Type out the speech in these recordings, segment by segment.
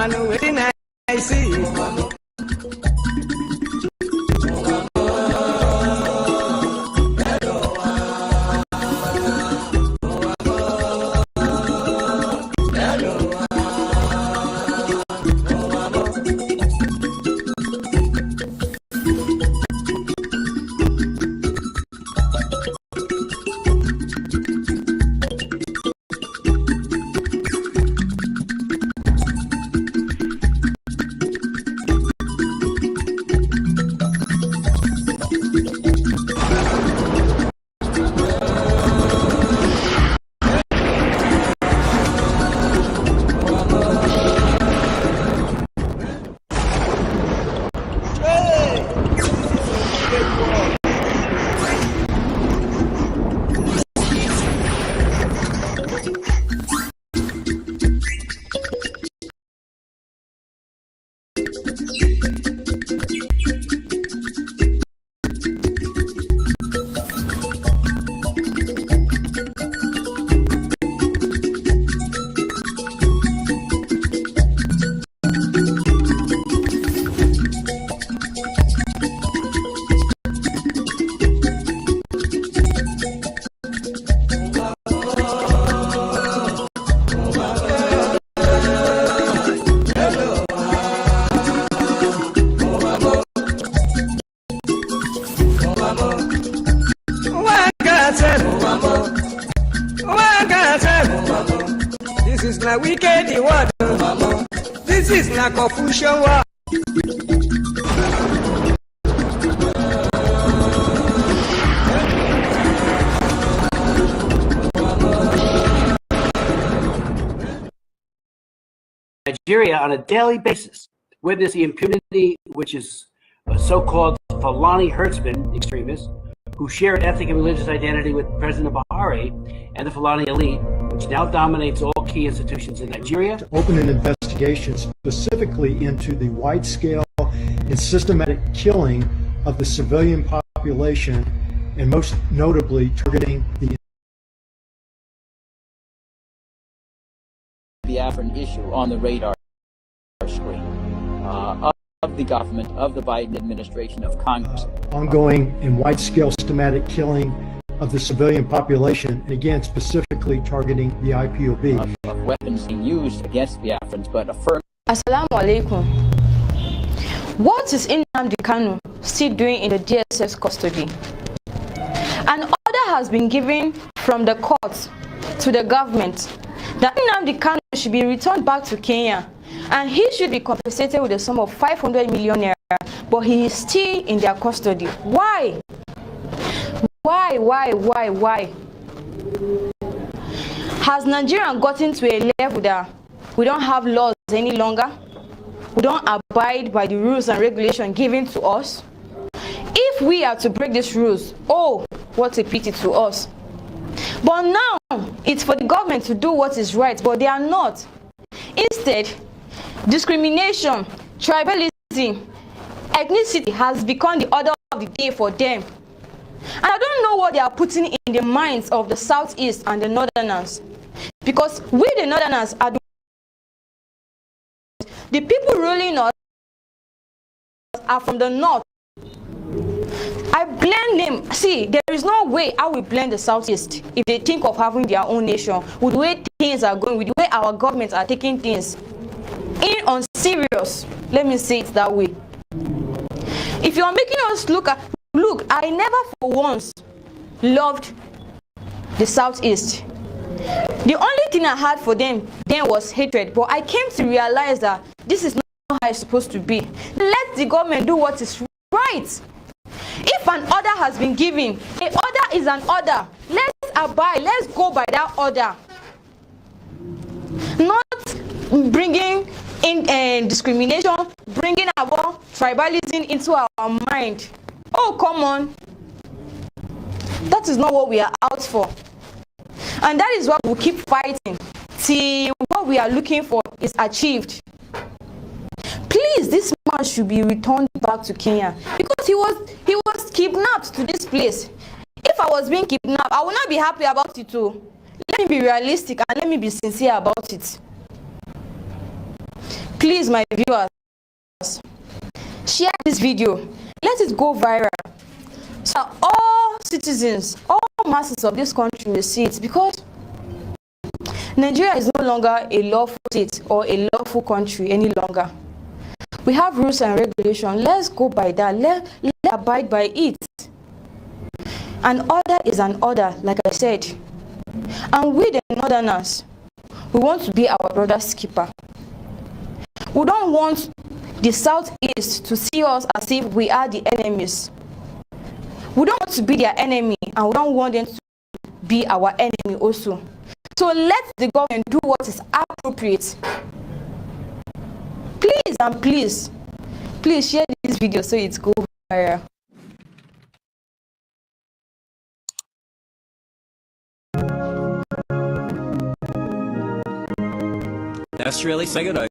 waiting I see. This is not wicked word. This is not confusion word. Nigeria on a daily basis witness the impunity which is so-called Fulani herdsmen extremists who share an ethnic and religious identity with President Buhari and the Fulani elite, which now dominates all key institutions in Nigeria. To open an investigation specifically into the wide-scale and systematic killing of the civilian population, and most notably targeting the Biafran issue on the radar screen of the government, of the Biden administration, of Congress. Ongoing and wide-scale systematic killing of the civilian population, and again specifically targeting the IPOB. Of weapons being used against Biafrans, but affirm. Assalamu alaikum. What is Nnamdi Kanu still doing in the DSS custody? An order has been given from the court to the government that Nnamdi Kanu should be returned back to Kenya, and he should be compensated with a sum of 500 million naira, but he is still in their custody. Why? Why? Has Nigeria gotten to a level that we don't have laws any longer? We don't abide by the rules and regulations given to us? If we are to break these rules, oh, what a pity to us. But now, it's for the government to do what is right, but they are not. Instead, discrimination, tribalism, ethnicity has become the order of the day for them. And I don't know what they are putting in the minds of the Southeast and the Northerners. Because we, the Northerners, are the people ruling us are from the North. I blame them. See, there is no way I will blame the Southeast if they think of having their own nation, with the way things are going, with the way our governments are taking things in on serious. Let me say it that way. If you are making us look, I never for once loved the Southeast. The only thing I had for them then was hatred, but I came to realize that this is not how it's supposed to be. Let the government do what is right. If an order has been given, an order is an order. Let's abide, let's go by that order. Not bringing in discrimination, bringing our tribalism into our mind. Oh, come on. That is not what we are out for. And that is why we'll keep fighting till what we are looking for is achieved. Please, this man should be returned back to Kenya because he was kidnapped to this place. If I was being kidnapped, I would not be happy about it too. Let me be realistic and let me be sincere about it. Please, my viewers, share this video. Let it go viral. So all citizens, all masses of this country will see it, because Nigeria is no longer a lawful state or a lawful country any longer. We have rules and regulations. Let's go by that. Let's abide by it. An order is an order, like I said. And we, the Northerners, we want to be our brother's keeper. We don't want the Southeast to see us as if we are the enemies. We don't want to be their enemy, and we don't want them to be our enemy also. So let the government do what is appropriate. Please and please share this video so it goes viral. That's really so good.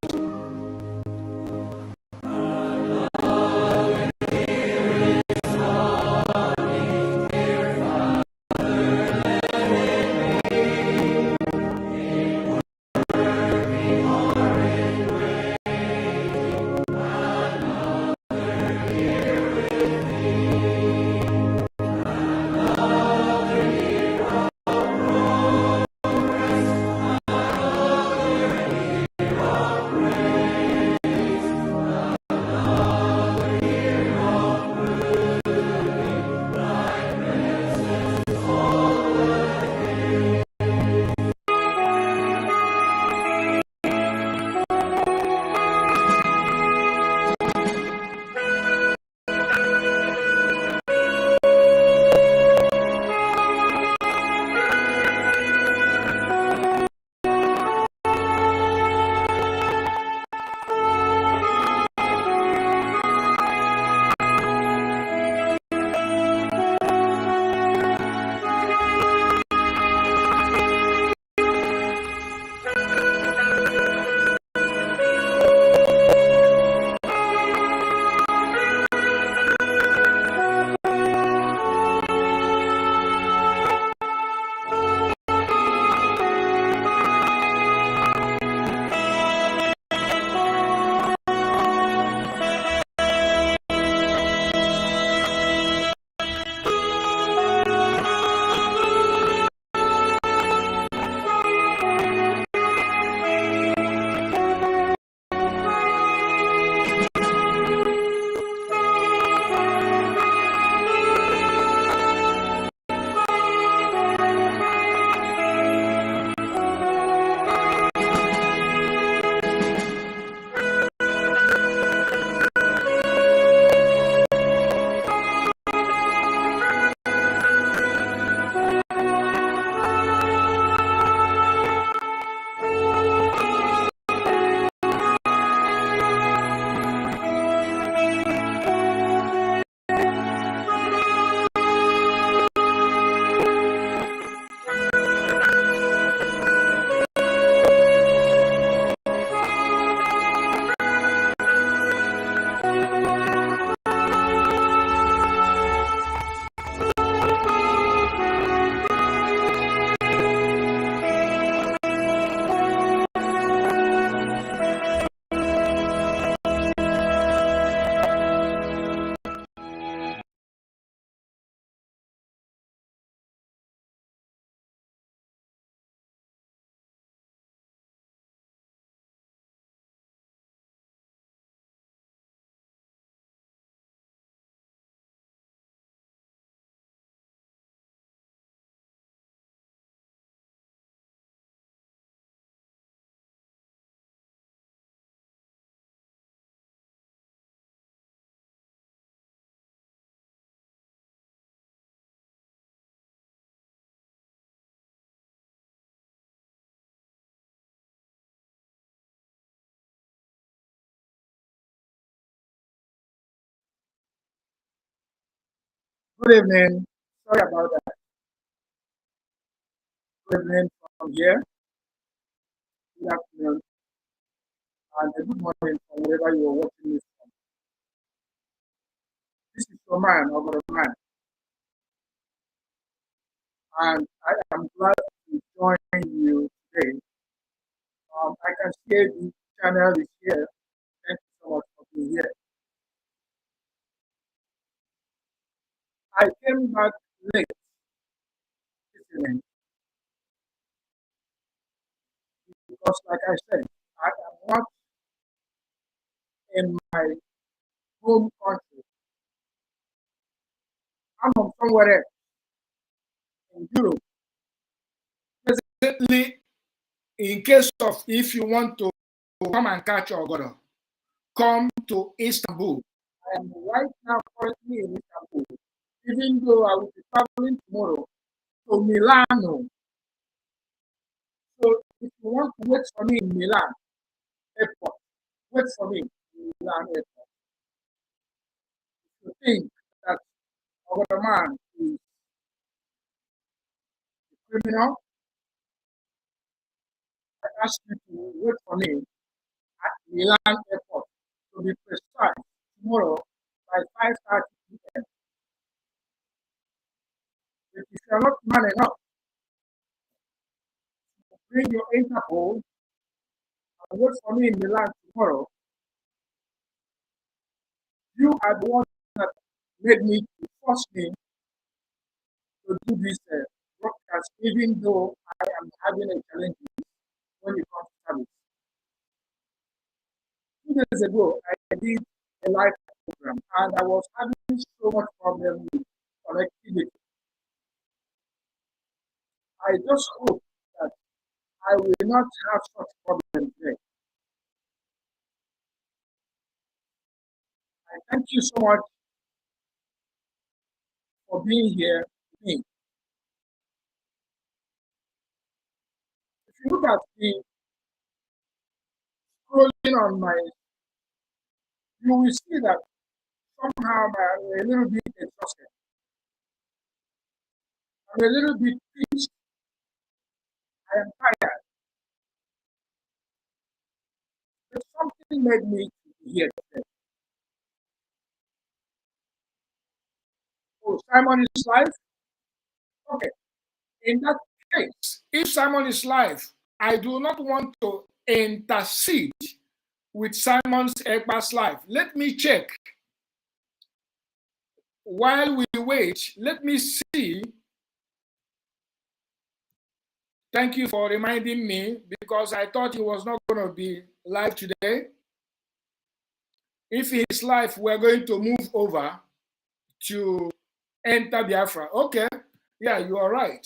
Good evening. Sorry about that. Good evening from here. Good afternoon. And good morning from wherever you are watching this from. This is Roman over man. And I am glad to join you today. I can see the channel is here. be here. I came back late this evening because, like I said, I am not in my home country. I'm from somewhere else in Europe. Presently, in case of if you want to come and catch Ogodo, come to Istanbul. I am right now currently in Istanbul, even though I will be traveling tomorrow to Milano. So if you want to wait for me in Milan airport, wait for me in Milan airport. If you think that Ogodo man is a criminal, I ask you to wait for me at Milan airport, to be precise, tomorrow by 5:30 p.m. If you are not man enough, bring your Interpol and wait for me in Milan tomorrow. You are the one that made me to force me to do this broadcast, even though I am having a challenge when it comes to service. 2 days ago, I did a live program and I was having so much problem with connectivity. I just hope that I will not have such problems today. I thank you so much for being here with me. If you look at the scrolling on my, you will see that somehow I'm a little bit exhausted. I'm a little bit pissed. I am tired. But something made me to be here today. Oh, Simon is live? Okay. In that case, if Simon is live, I do not want to intercede with Simon's Egba's life. Let me check. While we wait, let me see. Thank you for reminding me because I thought he was not going to be live today. If he's live, we're going to move over to enter Biafra. Okay, yeah, you are right.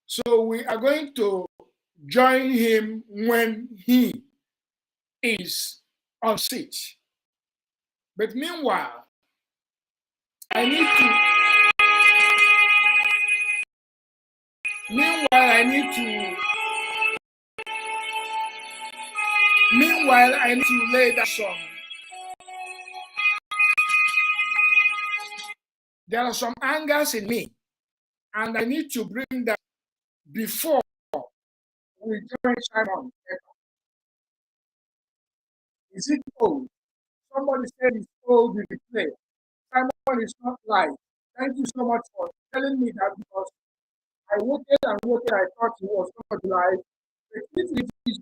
So we are going to join him when he is on seat. But meanwhile, I need to. Meanwhile, I need to lay that song. There are some angers in me, and I need to bring that before we join Simon. Is it old? Somebody said it's old with the play. Simon is not live. Thank you so much for telling me that because I waited and waited. I thought he was not live. But if it is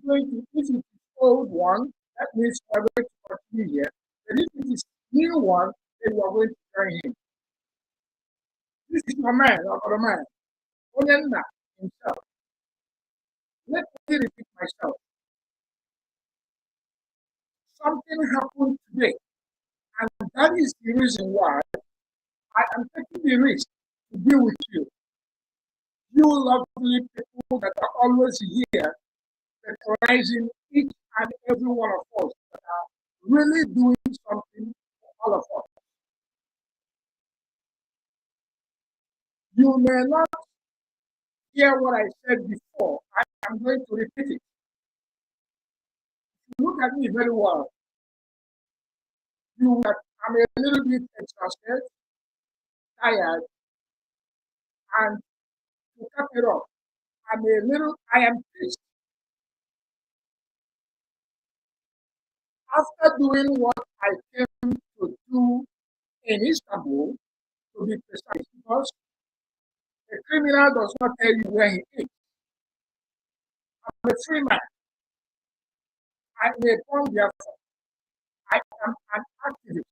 old one, that means we are going to continue here. But if it is new one, then we are going to join him. This is my man, our man, Onyenna himself. Let me repeat myself. Something happened today, and that is the reason why I am taking the risk to be with you. You lovely people that are always here, patronizing each and every one of us that are really doing something for all of us. You may not hear what I said before. I am going to repeat it. If you look at me very well, you that I'm a little bit exhausted, tired, and to cap it off, I am pissed. After doing what I came to do in Istanbul, to be precise, because a criminal does not tell you where he is. I'm a free man. I'm a born Biafra. I am an activist.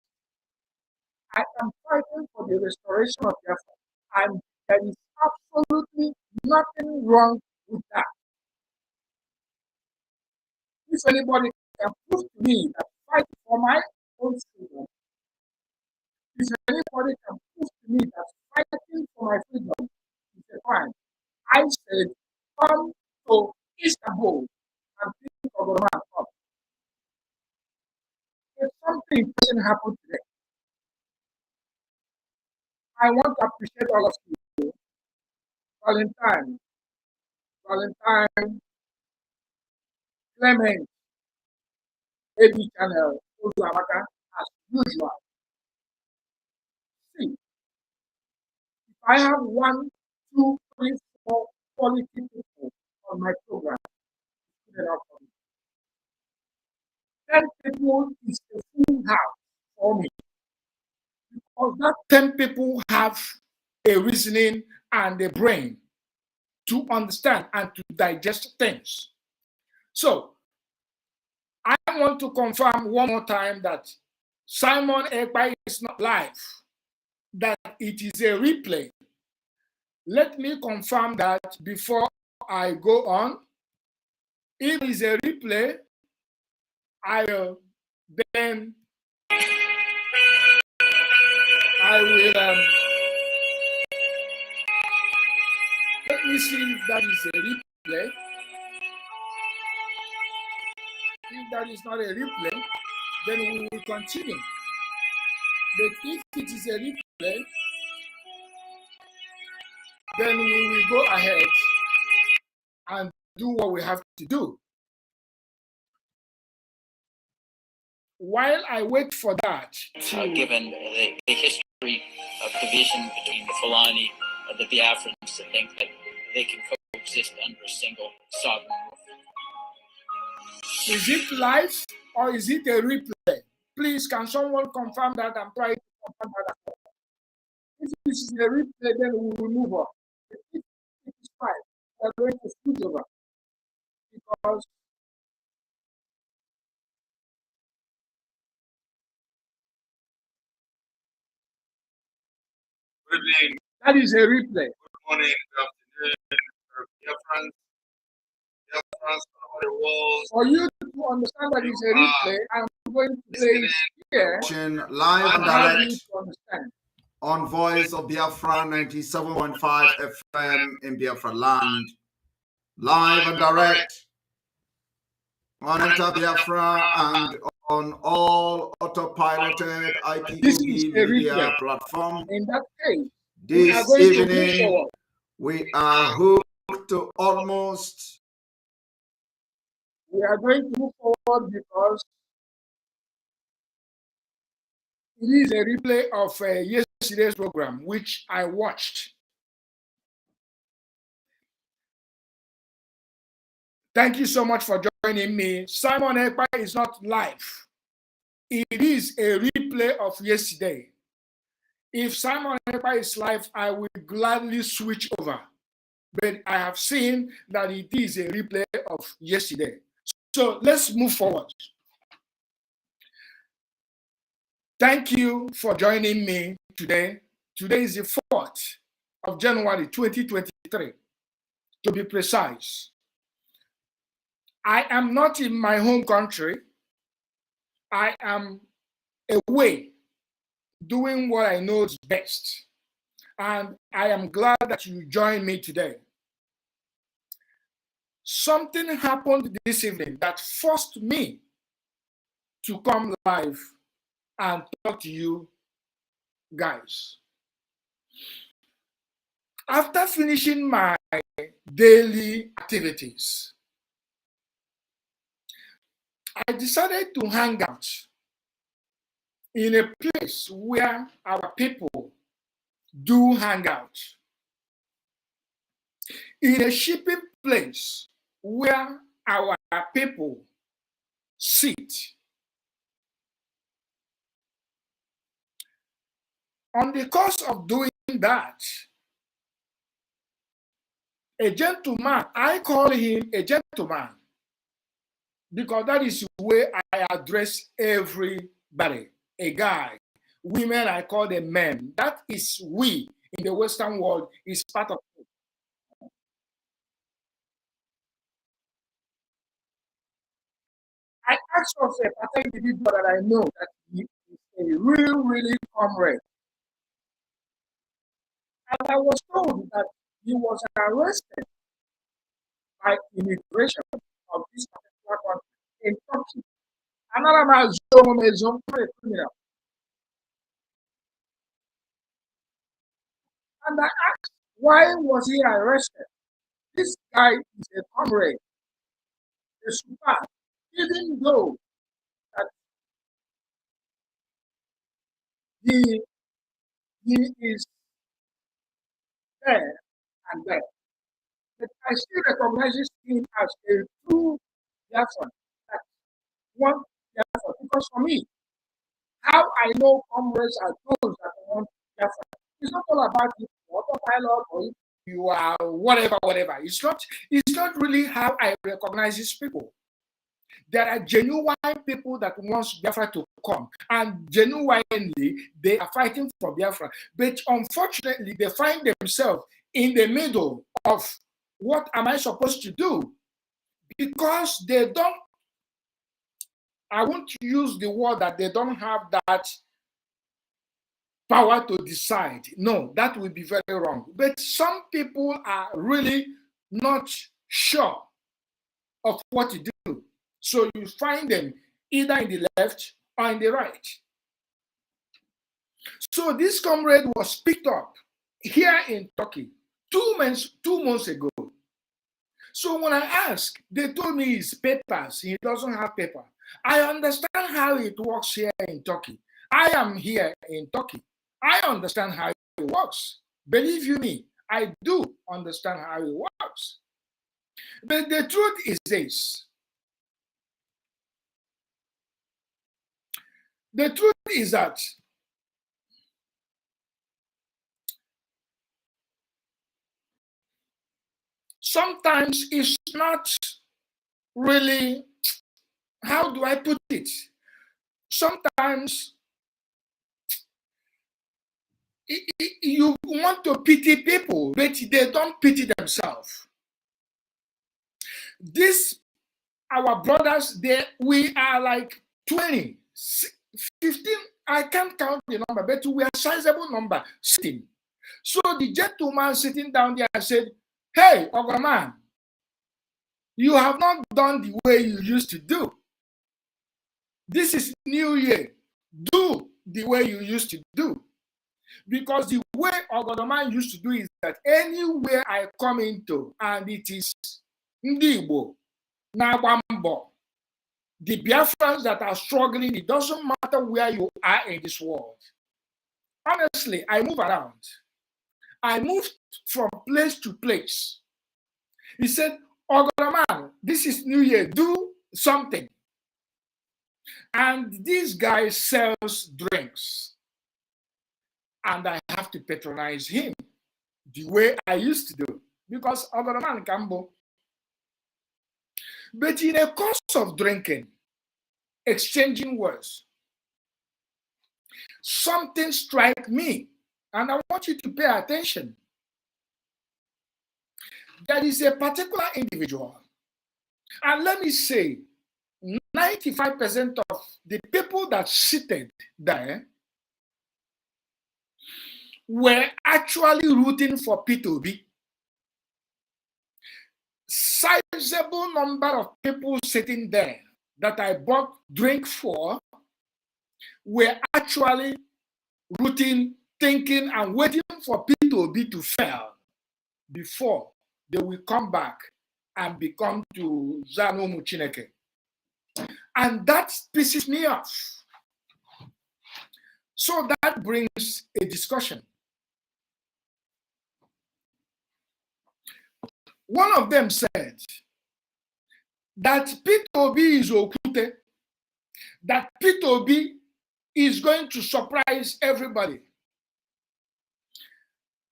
I am fighting for the restoration of Biafra. And there is absolutely nothing wrong with that. If anybody can prove to me that fighting for my own freedom, if anybody can prove to me that fighting for my freedom is a crime, I said, come to Istanbul and think of a man up. If something doesn't happen today, I want to appreciate all of you. Valentine, Clement, AB Channel, Ozuamaka, as usual. See, if I have 1, 2, 3, 4 quality people on my program, it's good enough for me. 10 people is a full house for me. Because that 10 people have a reasoning and a brain to understand and to digest things. So, I want to confirm one more time that Simon Ekpai is not live, that it is a replay. Let me confirm that before I go on. If it is a replay, I will then let me see if that is a replay. If that is not a replay, then we will continue. But if it is a replay, then we will go ahead and do what we have to do. While I wait for that, given the history of division between the Fulani and the Biafrans, to think that they can coexist under a single sovereign rule. Is it live or is it a replay? Please, can someone confirm that? I'm trying to confirm that. If this is a replay, then we will move on. If it is fine, we are going to switch over because Good evening. that is a replay. Good morning. Good afternoon. Dear friends all over the world. For you to understand that it's a replay, I'm going to play it here. Live and direct To understand. on Voice of Biafra 97.5 FM in Biafra land. Live and direct on Enter Biafra and on all autopiloted IPOB media platform. In that case, this evening, we are hooked to almost. We are going to move forward because it is a replay of yesterday's program, which I watched. Thank you so much for joining me. Simon Ekpai is not live. It is a replay of yesterday. If Simon Ekpai is live, I will gladly switch over. But I have seen that it is a replay of yesterday. So let's move forward. Thank you for joining me today. Today is the 4th of January 2023, to be precise. I am not in my home country. I am away doing what I know is best. And I am glad that you joined me today. Something happened this evening that forced me to come live and talk to you guys. After finishing my daily activities, I decided to hang out in a place where our people do hang out. In a shipping place where our people sit. On the course of doing that, a gentleman, I call him a gentleman, because that is the way I address everybody. A guy, women, I call them men. That is we in the Western world is part of it. I asked of a particular individual that I know that he is a really comrade. And I was told that he was arrested by immigration of this particular country in Turkey. Another man is a criminal. And I asked, why was he arrested? This guy is a comrade, a super, even though that he, he is there and there. But I still recognize him as a true Biafran. That one Biafran. Because for me, how I know comrades are those that want Biafran. It's not all about the autopilot or if you are whatever. It's not really how I recognize these people. There are genuine people that want Biafra to come, and genuinely they are fighting for Biafra. But unfortunately, they find themselves in the middle of what am I supposed to do? Because they don't, I won't use the word that they don't have that power to decide. No, that would be very wrong. But some people are really not sure of what to do. So you find them either in the left or in the right. So this comrade was picked up here in Turkey 2 months ago. So when I asked, they told me his papers, he doesn't have paper. I understand how it works here in Turkey. I am here in Turkey. I understand how it works. Believe you me, I do understand how it works. But the truth is this. The truth is that sometimes it's not really, how do I put it? Sometimes you want to pity people, but they don't pity themselves. This, our brothers, we are like 20, 15, I can't count the number, but we are a sizable number sitting. So the gentleman sitting down there said, hey, Ogaman, you have not done the way you used to do. This is New Year. Do the way you used to do. Because the way Ogodoman used to do is that anywhere I come into, and it is Ndi Igbo, Nagwambo, the Biafrans that are struggling, it doesn't matter where you are in this world. Honestly, I move around. I moved from place to place. He said, Ogodoman, this is New Year, do something. And this guy sells drinks. And I have to patronize him the way I used to do. Because Ogodoman Kambo. But in the course of drinking, exchanging words, something struck me. And I want you to pay attention. There is a particular individual. And let me say, 95% of the people that seated there were actually rooting for P2B. Sizable number of people sitting there that I bought drink for were actually rooting, thinking, and waiting for P2B to fail before they will come back and become to Zanu Muchineke. And that pisses me off. So that brings a discussion. One of them said that P2B is Okute, that P2B is going to surprise everybody.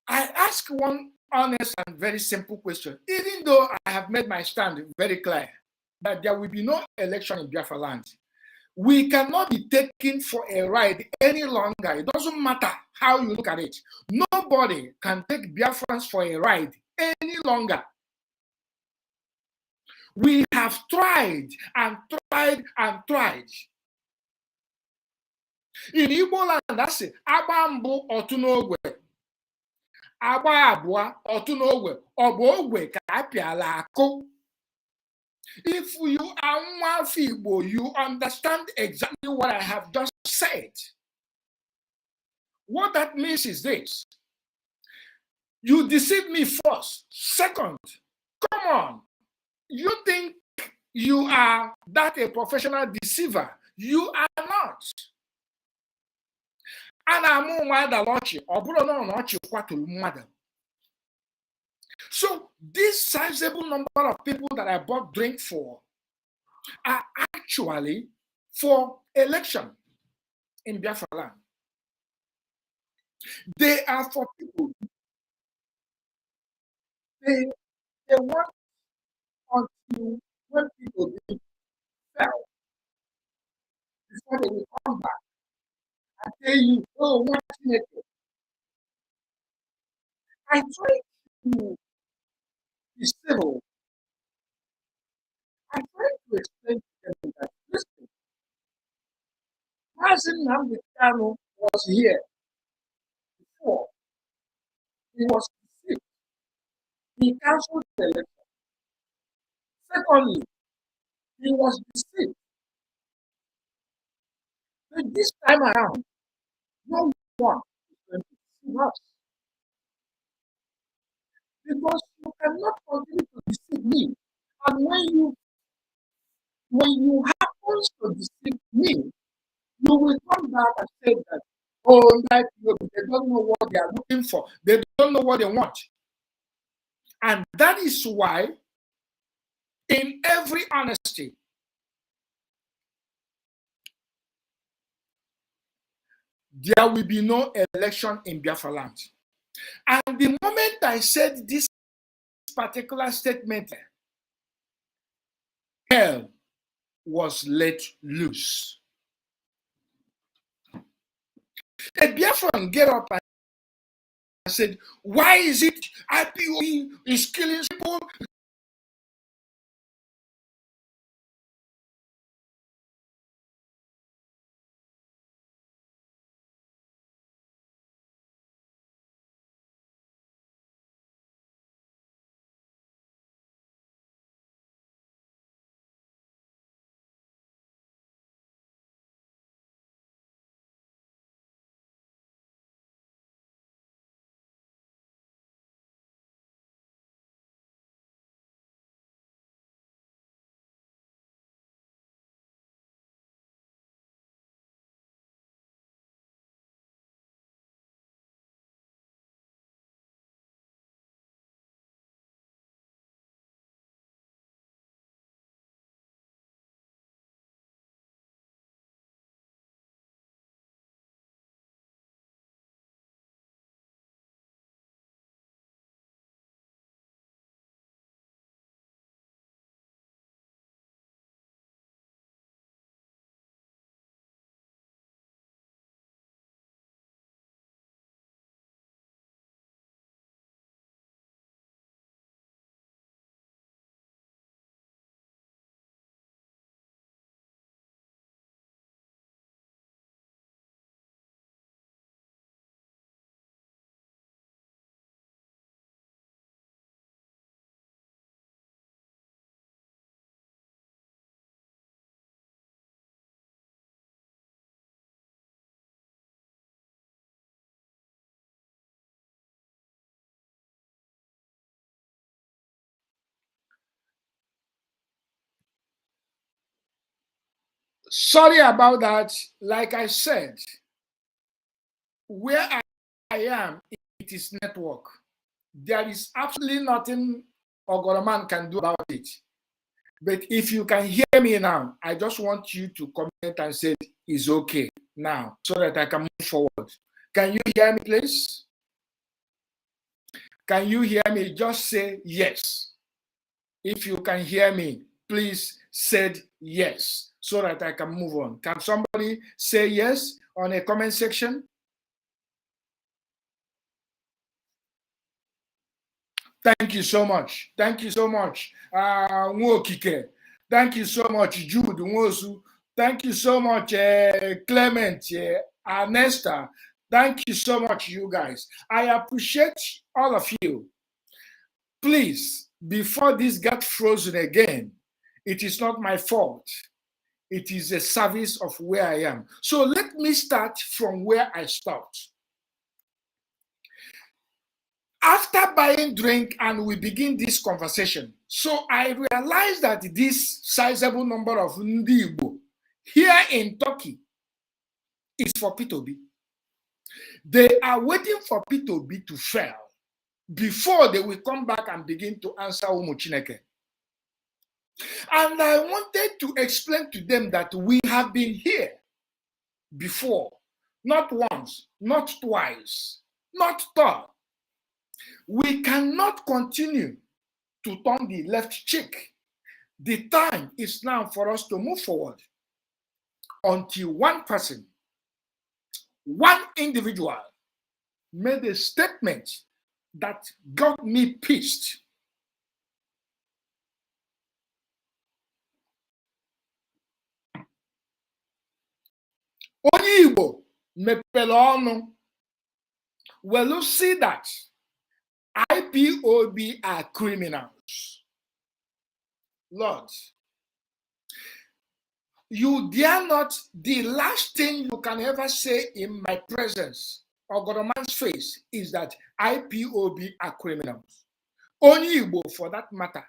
I ask one honest and very simple question, even though I have made my stand very clear. that there will be no election in Biafra land. We cannot be taken for a ride any longer. It doesn't matter how you look at it. Nobody can take Biafrans for a ride any longer. We have tried and tried and tried. In Igbo land, that's it. Agba mbụ otu n'ogwe. Agba abụọ otu n'ogwe. Ọ bụ ogwe ka apịala akụ. If you are Nwafi Igbo, you understand exactly what I have just said. What that means is this. You deceive me first. Second, come on. You think you are that a professional deceiver. You are not. So this sizable number of people that I bought drink for are actually for election in Biafra land. They are for people. They want until when people fell before they will come back and tell you, oh, what's it? I try to be civil. I try to explain to them that listen, President Namdekano was here before. He was sick. He cancelled the election. Secondly, he was deceived. But this time around, no one is going to deceive us. Because you cannot continue to deceive me. And when you happen to deceive me, you will come back and say that, oh, they don't know what they are looking for. They don't know what they want. And that is why, in every honesty, there will be no election in Biafra land. And the moment I said this particular statement, hell was let loose. A Biafran get up and said, why is it IPOB is killing people? Sorry about that. Like I said, where I am, it is network. There is absolutely nothing Ogoroman can do about it. But if you can hear me now, I just want you to comment and say it's okay now so that I can move forward. Can you hear me, please? Can you hear me? Just say yes. If you can hear me, please said yes, so that I can move on. Can somebody say yes on a comment section? Thank you so much. Thank you so much. Nwokike. Thank you so much, Jude Nwosu. Thank you so much, Clement, Anesta. Thank you so much, you guys. I appreciate all of you. Please, before this got frozen again, it is not my fault. It is a service of where I am. So let me start from where I stopped. After buying drink and we begin this conversation, so I realized that this sizable number of Ndi Igbo here in Turkey is for P2B. They are waiting for P2B to fail before they will come back and begin to answer Umu Chineke. And I wanted to explain to them that we have been here before, not once, not twice, not third. We cannot continue to turn the left cheek. The time is now for us to move forward until one person, one individual made a statement that got me pissed. Onye Igbo mepere ọnụ. Well, you see that IPOB are criminals. Lord, you dare not, the last thing you can ever say in my presence or Godman's face is that IPOB are criminals. Only Igbo for that matter.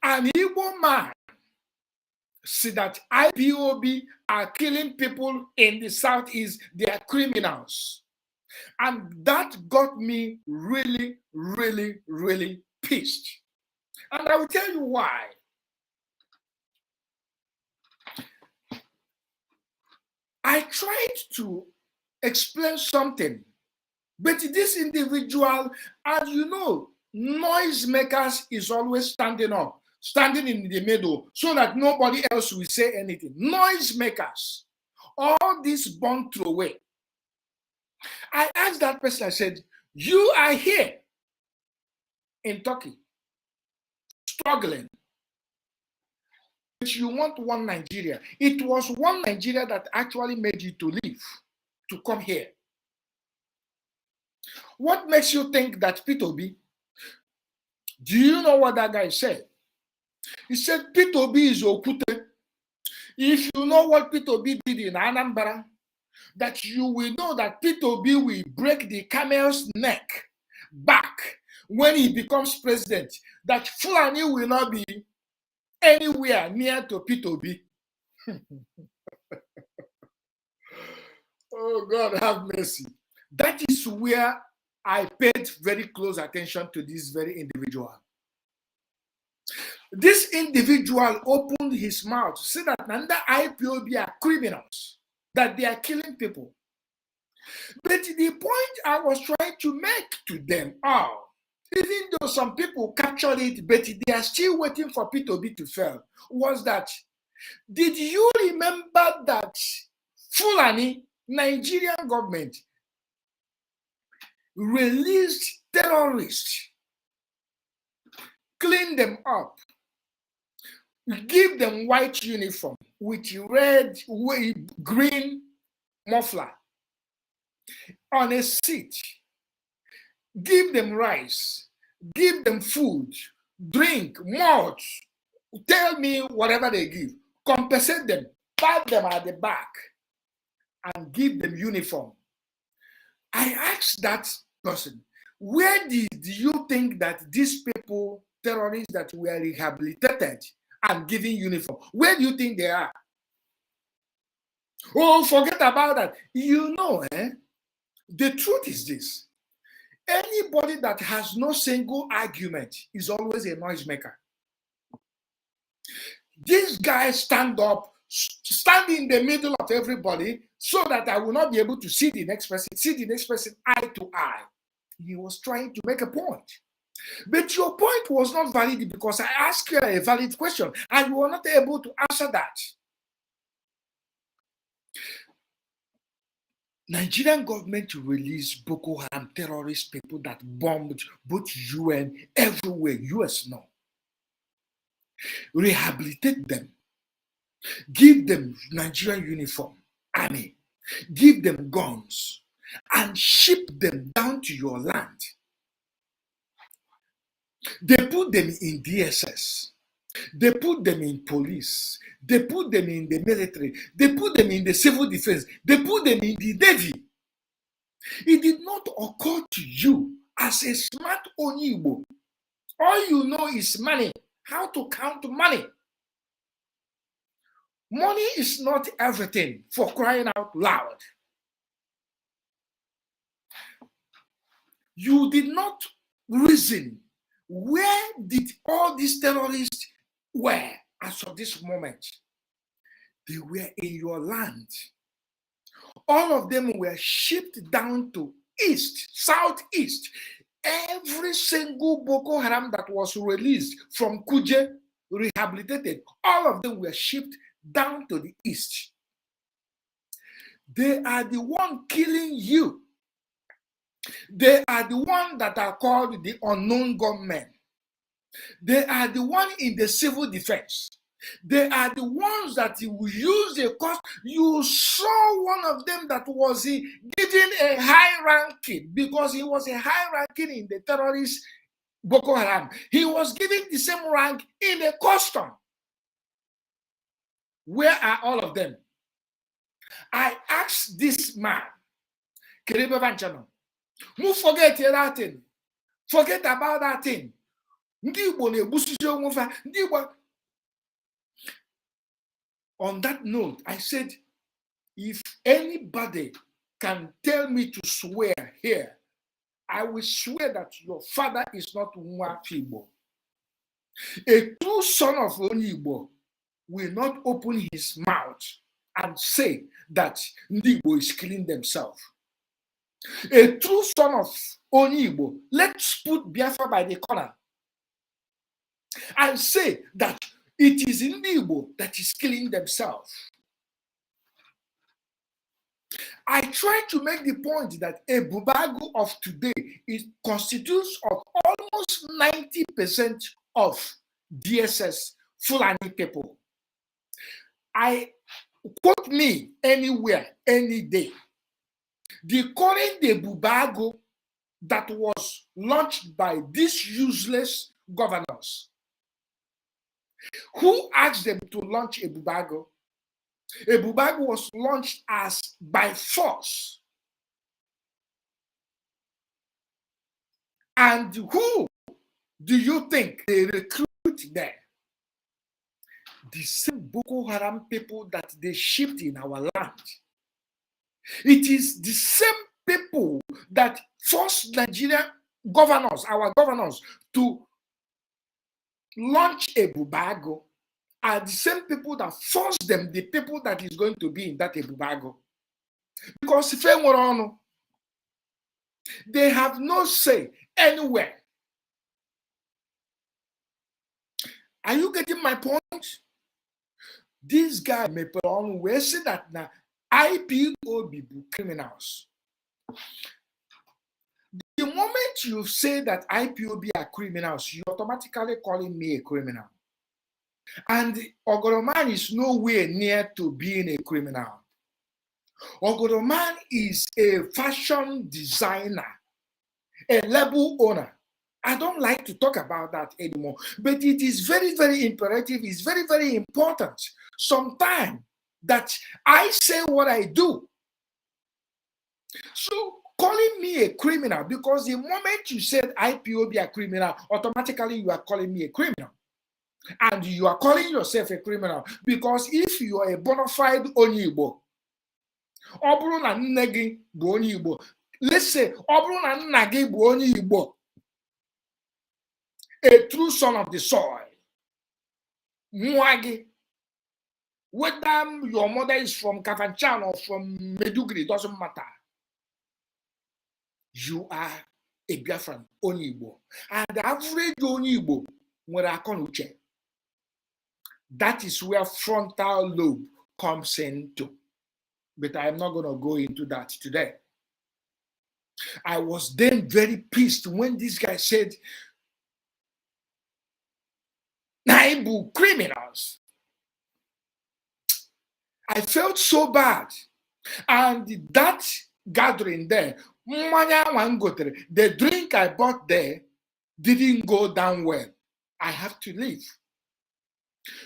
An Igbo man see that IPOB are killing people in the Southeast, they are criminals. And that got me really, really, really pissed. And I will tell you why. I tried to explain something, but this individual, as you know, noisemakers is always standing up, standing in the middle, so that nobody else will say anything. Noisemakers, all this born throwaway. I asked that person, I said, you are here in Turkey, struggling, but you want one Nigeria. It was one Nigeria that actually made you to leave, to come here. What makes you think that P2B? Do you know what that guy said? He said P2B is Okute. If you know what P2B did in Anambra, that you will know that P2B will break the camel's neck back when he becomes president, that Fulani will not be anywhere near to P2B. Oh, God have mercy. That is where I paid very close attention to this very individual. This individual opened his mouth to say that under IPOB are criminals, that they are killing people. But the point I was trying to make to them all, even though some people captured it, but they are still waiting for P2B to fail, was that, did you remember that Fulani, Nigerian government, released terrorists, cleaned them up, give them white uniform with red, green muffler on a seat, give them rice, give them food, drink, malt, tell me whatever they give, compensate them, pat them at the back, and give them uniform. I asked that person, where did you think that these people, terrorists that were rehabilitated and given uniform, where do you think they are? Oh, forget about that. You know, the truth is this. Anybody that has no single argument is always a noisemaker. This guy stand in the middle of everybody so that I will not be able to see the next person eye to eye. He was trying to make a point. But your point was not valid because I asked you a valid question and you were not able to answer that. Nigerian government released Boko Haram terrorist people that bombed both UN everywhere, US no. Rehabilitate them, give them Nigerian uniform, army, give them guns, and ship them down to your land. They put them in DSS. They put them in police. They put them in the military. They put them in the civil defense. They put them in the Navy. It did not occur to you as a smart Onyibo. All you know is money, how to count money. Money is not everything, for crying out loud. You did not reason where did all these terrorists were as of this moment. They were in your land. All of them were shipped down to east, southeast. Every single Boko Haram that was released from Kuje, rehabilitated, all of them were shipped down to the east. They are the one killing you. They are the one that are called the unknown gunmen. They are the one in the civil defense. They are the ones that you will use the cost. You saw one of them that was given a high ranking because he was a high ranking in the terrorist Boko Haram. He was given the same rank in the custom. Where are all of them? I asked this man, Kerebe Vanchano, who forget that thing. Forget about that thing. On that note, I said, if anybody can tell me to swear here, I will swear that your father is not Nwafibo. A true son of Onyibo will not open his mouth and say that Ndigbo is killing themselves. A true son of Onyibo, let's put Biafra by the corner and say that it is Ndigbo that is killing themselves. I try to make the point that a Bubago of today constitutes of almost 90% of DSS Fulani people. I quote me anywhere, any day. The current Bubago that was launched by these useless governors. Who asked them to launch a Bubago? A Bubago was launched as by force. And who do you think they recruit there? The same Boko Haram people that they shipped in our land. It is the same people that forced Nigerian governors, our governors, to launch a Bubago, are the same people that forced them, the people that is going to be in that Bubago. Because if they have no say anywhere. Are you getting my point? This guy may put on where say that now IPOB criminals. The moment you say that IPOB are criminals, you're automatically calling me a criminal. And Ogoroman is nowhere near to being a criminal. Ogoroman is a fashion designer, a label owner. I don't like to talk about that anymore, but it is very, very imperative. It's very, very important sometimes that I say what I do. So calling me a criminal, because the moment you said IPOB are criminal, automatically you are calling me a criminal. And you are calling yourself a criminal because if you are a bona fide Onyibo, Obru na nne gị bụ onye Igbo. Let's say Obru na nna gị bụ onye Igbo, a true son of the soil. Nwa gị, whether your mother is from Kafanchan or from Medugri, doesn't matter. You are a Biafran, only Igbo. And the average only Igbo, when I call uche, that is where frontal lobe comes into. But I'm not going to go into that today. I was then very pissed when this guy said, Naibu criminals. I felt so bad. And that gathering there, the drink I bought there didn't go down well. I have to leave.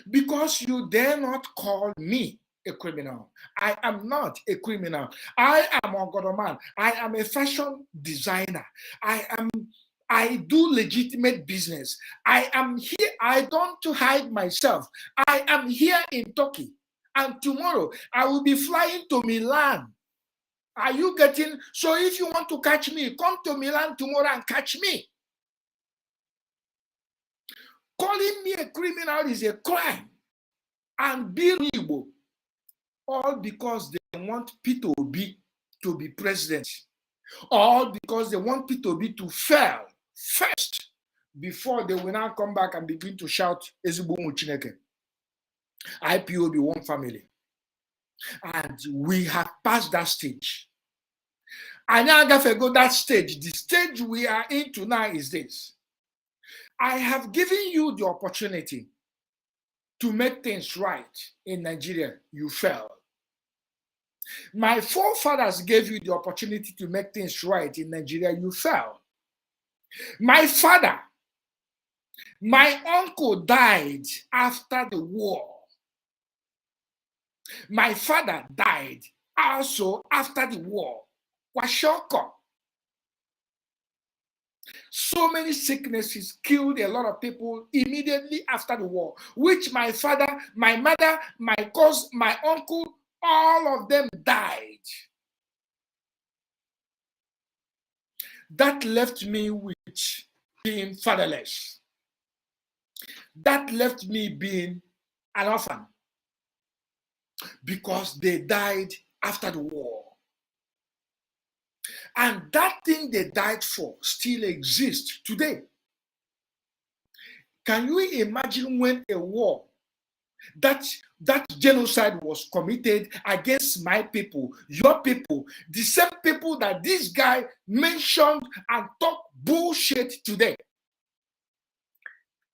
Because you dare not call me a criminal. I am not a criminal. I am a God man. I am a fashion designer. I do legitimate business. I am here. I don't hide myself. I am here in Turkey. And tomorrow I will be flying to Milan. Are you getting? So if you want to catch me, come to Milan tomorrow and catch me. Calling me a criminal is a crime. And being Igbo, all because they want Peter Obi to be president, all because they want Peter Obi to fail first before they will now come back and begin to shout Ezigbo Chineke. IPOB one family. And we have passed that stage. And now if I go that stage, the stage we are into now is this. I have given you the opportunity to make things right in Nigeria. You failed. My forefathers gave you the opportunity to make things right in Nigeria. You failed. My father, my uncle died after the war. My father died also after the war. Kwashoko. So many sicknesses killed a lot of people immediately after the war, which my father, my mother, my cousin, my uncle, all of them died. That left me with being fatherless. That left me being an orphan because they died after the war. And that thing they died for still exists today. Can you imagine when a war, that genocide was committed against my people, your people, the same people that this guy mentioned and talked bullshit today?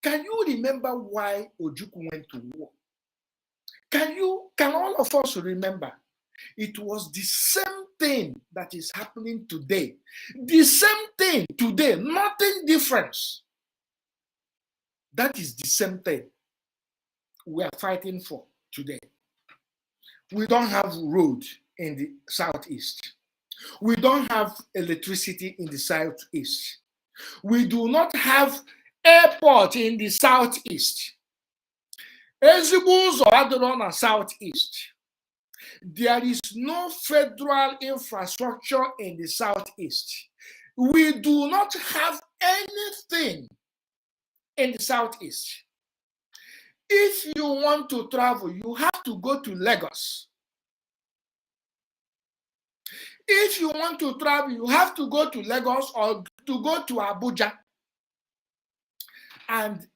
Can you remember why Ojukwu went to war? Can all of us remember? It was the same thing that is happening today. The same thing today, nothing different. That is the same thing we are fighting for today. We don't have road in the southeast. We don't have electricity in the southeast. We do not have airport in the southeast. Ezigbo ụzọ adịrọ na southeast. There is no federal infrastructure in the southeast. We do not have anything in the southeast. If you want to travel, you have to go to Lagos. If you want to travel, you have to go to Lagos or to go to Abuja. And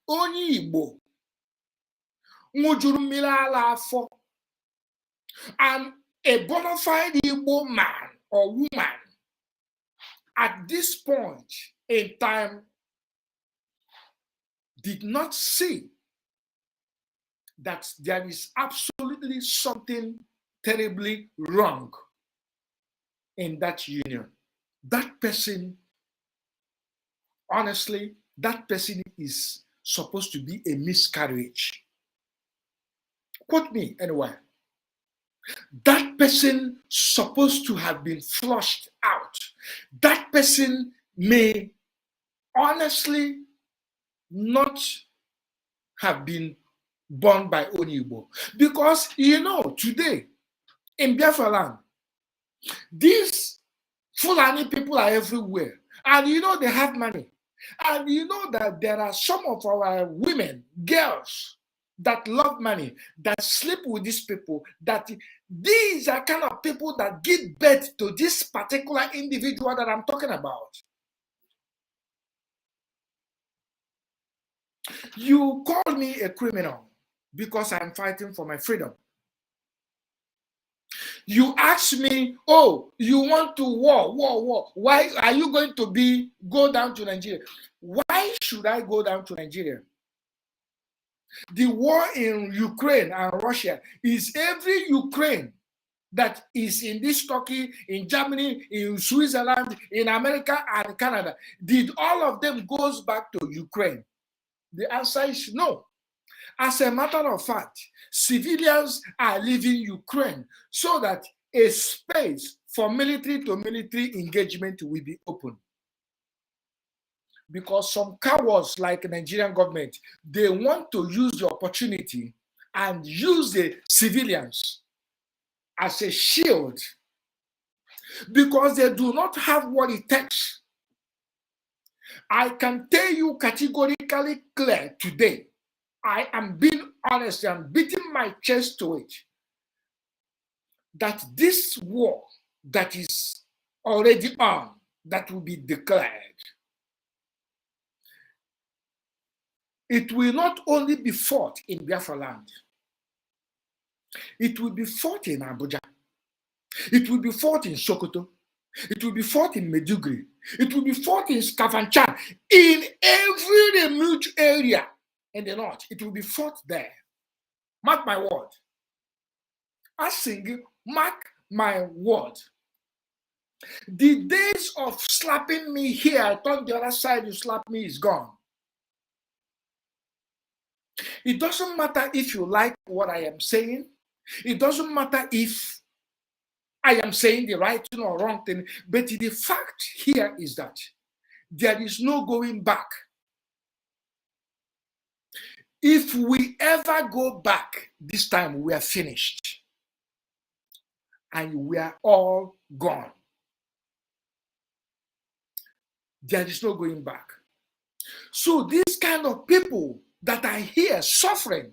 only Igbo, and a bona fide Igbo man or woman at this point in time did not see that there is absolutely something terribly wrong in that union. That person, honestly, that person is supposed to be a miscarriage. Quote me anyway. That person supposed to have been flushed out. That person may honestly not have been born by Onibo. Because, today in Biafra land, these Fulani people are everywhere. And they have money. And that there are some of our women, girls, that love money, that sleep with these people, that these are kind of people that give birth to this particular individual that I'm talking about. You call me a criminal because I'm fighting for my freedom. You ask me, oh, you want to war. Why are you going to go down to Nigeria? Why should I go down to Nigeria? The war in Ukraine and Russia is every Ukraine that is in this Turkey, in Germany, in Switzerland, in America and Canada. Did all of them goes back to Ukraine? The answer is no. As a matter of fact, civilians are leaving Ukraine so that a space for military to military engagement will be open. Because some cowards like the Nigerian government, they want to use the opportunity and use the civilians as a shield because they do not have what it takes. I can tell you categorically clear today, I am being honest and beating my chest to it, that this war that is already on, that will be declared, it will not only be fought in Biafra land, it will be fought in Abuja, it will be fought in Sokoto, it will be fought in Meduguri, it will be fought in Skafanchan, in every remote area in the north, it will be fought there. Mark my word. I sing, mark my word. The days of slapping me here, I turn the other side, you slap me, is gone. It doesn't matter if you like what I am saying. It doesn't matter if I am saying the right thing or wrong thing. But the fact here is that there is no going back. If we ever go back, this time we are finished. And we are all gone. There is no going back. So these kind of people that are here suffering,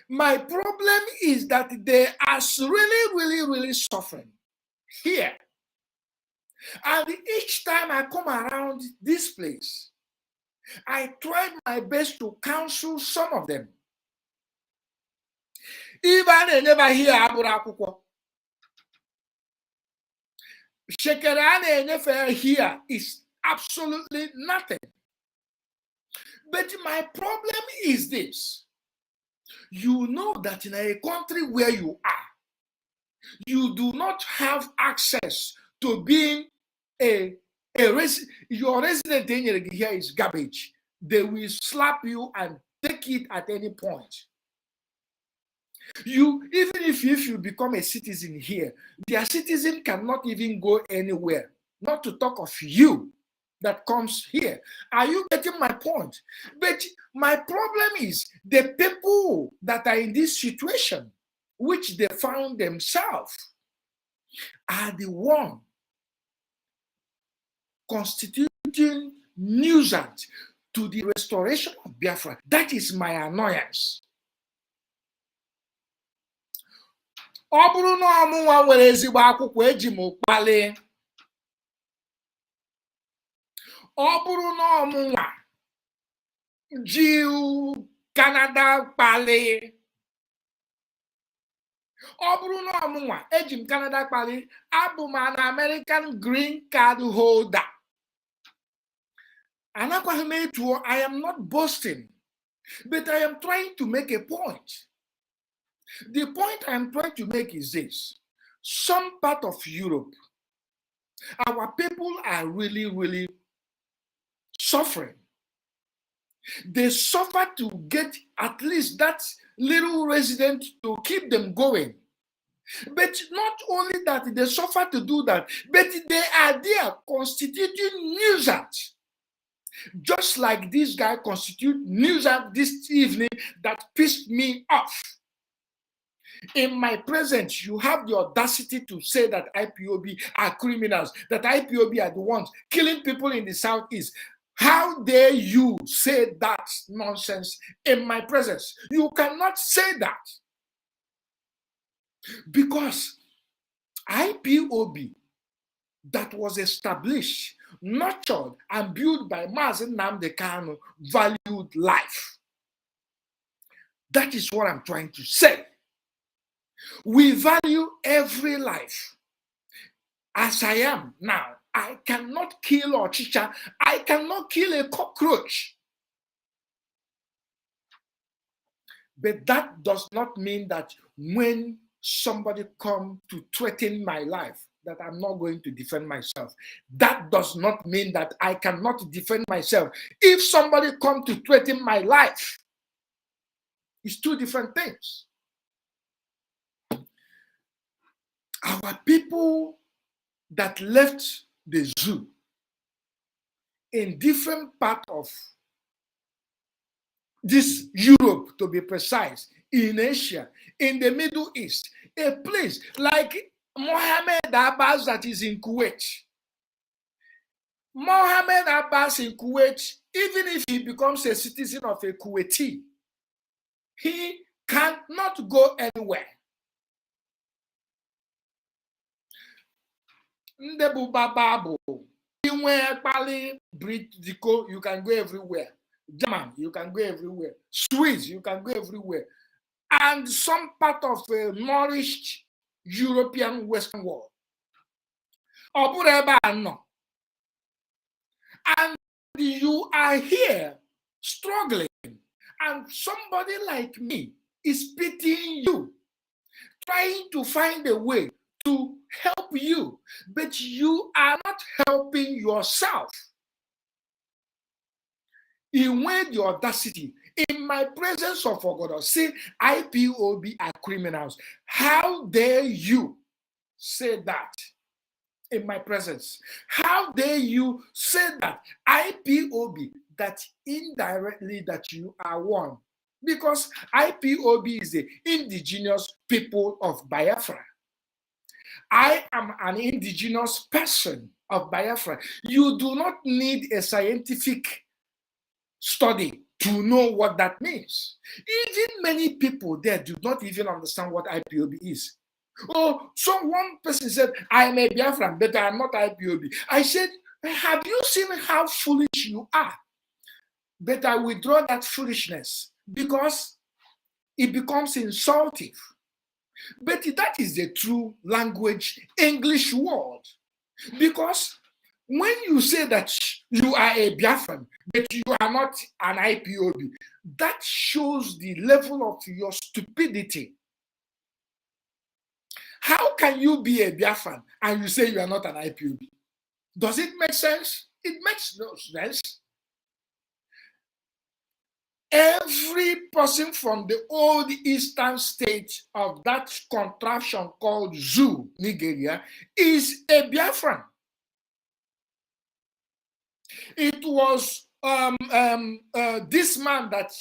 my problem is that they are really suffering here. And each time I come around this place, I tried my best to counsel some of them. Even they never hear Aburakuko. Shekerane never hear is absolutely nothing. But my problem is this. You know that in a country where you are, you do not have access to being your resident here is garbage. They will slap you and take it at any point. Even if you become a citizen here, their citizen cannot even go anywhere, not to talk of you that comes here. Are you getting my point? But my problem is the people that are in this situation, which they found themselves, are the one constituting nuisance to the restoration of Biafra. That is my annoyance. Ọ bụrụ na ọmụnwa nwere ezigbo akwụkwọ eji m kpalie, ọ bụrụ na ọmụnwa ji Canada kpalie, ọ bụrụ na ọmụnwa eji m Canada kpalie, abụ m an American green card holder. I am not boasting, but I am trying to make a point. The point I am trying to make is this. Some part of Europe, our people are really suffering. They suffer to get at least that little resident to keep them going. But not only that, they suffer to do that, but they are there constituting nuisance. Just like this guy constitute nuisance this evening that pissed me off. In my presence, you have the audacity to say that IPOB are criminals, that IPOB are the ones killing people in the Southeast. How dare you say that nonsense in my presence? You cannot say that. Because IPOB that was established, nurtured, and built by Mazi Nnamdi Kanu valued life. That is what I'm trying to say. We value every life. As I am now, I cannot kill a chicha. I cannot kill a cockroach. But that does not mean that when somebody comes to threaten my life, that I'm not going to defend myself. That does not mean that I cannot defend myself. If somebody comes to threaten my life, it's two different things. Our people that left the zoo in different parts of this Europe, to be precise, in Asia, in the Middle East, a place like Mohammed Abbas that is in Kuwait. Mohammed Abbas in Kuwait, even if he becomes a citizen of a Kuwaiti, he cannot go anywhere. Ndebu Bababu, you can go everywhere. German, you can go everywhere. Swiss, you can go everywhere. And some part of a nourished European Western world. And you are here struggling, and somebody like me is pitying you, trying to find a way to help you, but you are not helping yourself. He made the audacity in my presence of God, say IPOB are criminals. How dare you say that in my presence? How dare you say that IPOB, that indirectly that you are one? Because IPOB is the indigenous people of Biafra. I am an indigenous person of Biafra. You do not need a scientific study to know what that means. Even many people there do not even understand what IPOB is. Oh, so one person said, I am a Biafran, but I am not IPOB. I said, have you seen how foolish you are? But I withdraw that foolishness because it becomes insultive. But that is the true language, English word. Because when you say that you are a Biafran, but you are not an IPOB, that shows the level of your stupidity. How can you be a Biafran and you say you are not an IPOB? Does it make sense? It makes no sense. Every person from the old eastern state of that contraction called Zoo, Nigeria, is a Biafran. It was this man that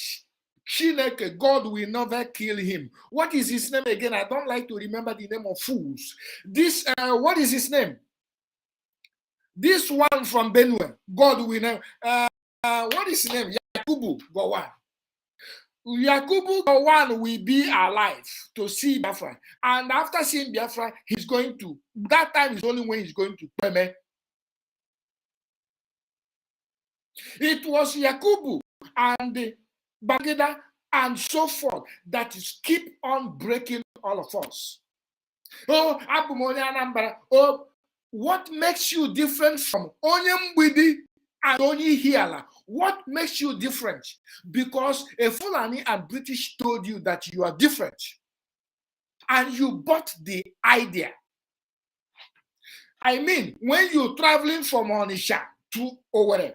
Chineke, God will never kill him. What is his name again? I don't like to remember the name of fools. This, what is his name? This one from Benue, God will never. What is his name? Yakubu Gowon. Yakubu Gowon will be alive to see Biafra. And after seeing Biafra, he's going to, that time is only when he's going to Peme. It was Yakubu and Bagida and so forth that is keep on breaking all of us. Oh, oh, what makes you different from Onyembidi and Onyihiala? What makes you different? Because a Fulani and British told you that you are different. And you bought the idea. I mean, when you're traveling from Onisha to Owerri,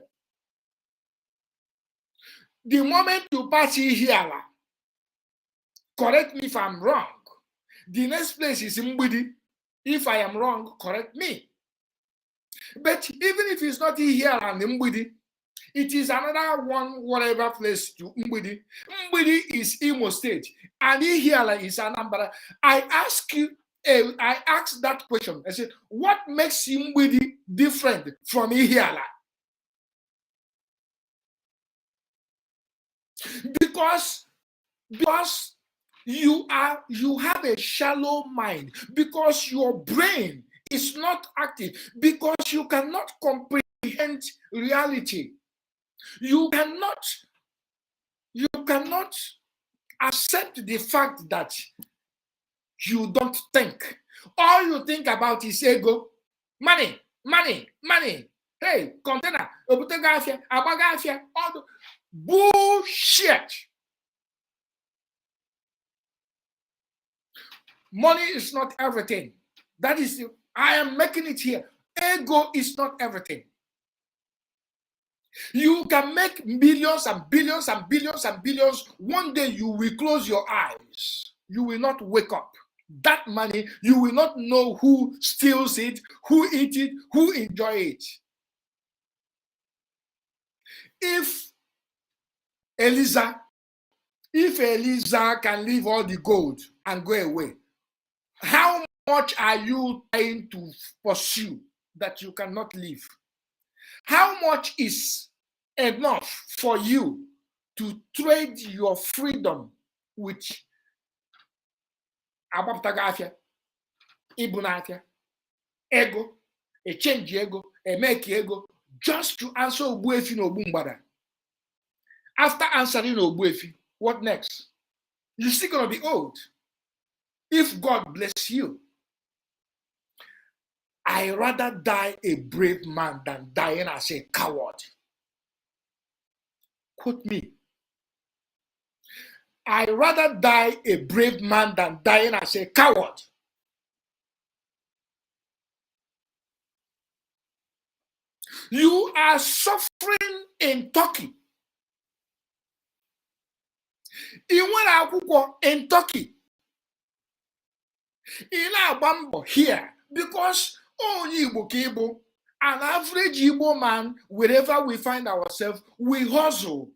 the moment you pass Ihiala, correct me if I'm wrong, the next place is Mbidi. If I am wrong, correct me. But even if it's not Ihiala and Mbidi, it is another one, whatever place to Mbidi. Mbidi is Imo State, and Ihiala is Anambra. I ask that question. I said, what makes Mbidi different from Ihiala? Because you have a shallow mind, because your brain is not active because you cannot comprehend reality. You cannot accept the fact that you don't think. All you think about is ego, money, money, money. Hey, container, all the bullshit. Money is not everything. That is, I am making it here. Ego is not everything. You can make millions and billions and billions and billions. One day you will close your eyes. You will not wake up. That money, you will not know who steals it, who eats it, who enjoys it. If Eliza can leave all the gold and go away, how much are you trying to pursue that you cannot leave? How much is enough for you to trade your freedom with Abaptagafia, Ibunafia, ego, a change ego, a make ego, just to answer Obuefi no Bumbada? After answering Obuefi, what next? You're still going to be old. If God bless you, I rather die a brave man than dying as a coward. Quote me. I rather die a brave man than dying as a coward. You are suffering in Turkey. In Turkey. In Abambo here, because Igbo, an average Igbo man, wherever we find ourselves, we hustle.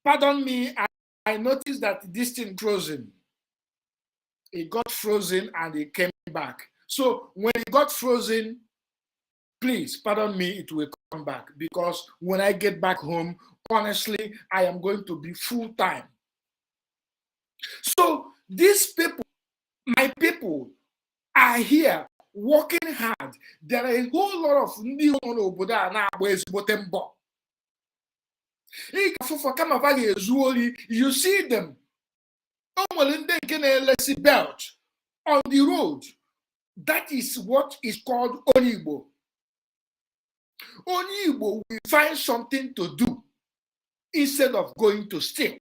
Pardon me, I noticed that this thing frozen. It got frozen and it came back. So when it got frozen, please pardon me, it will come back, because when I get back home, honestly, I am going to be full time. So these people, my people, are here working hard. There are a whole lot of new obodo na ezigbote mbọ. You see them belt on the road. That is what is called Onigbo. Onigbo will find something to do instead of going to steal.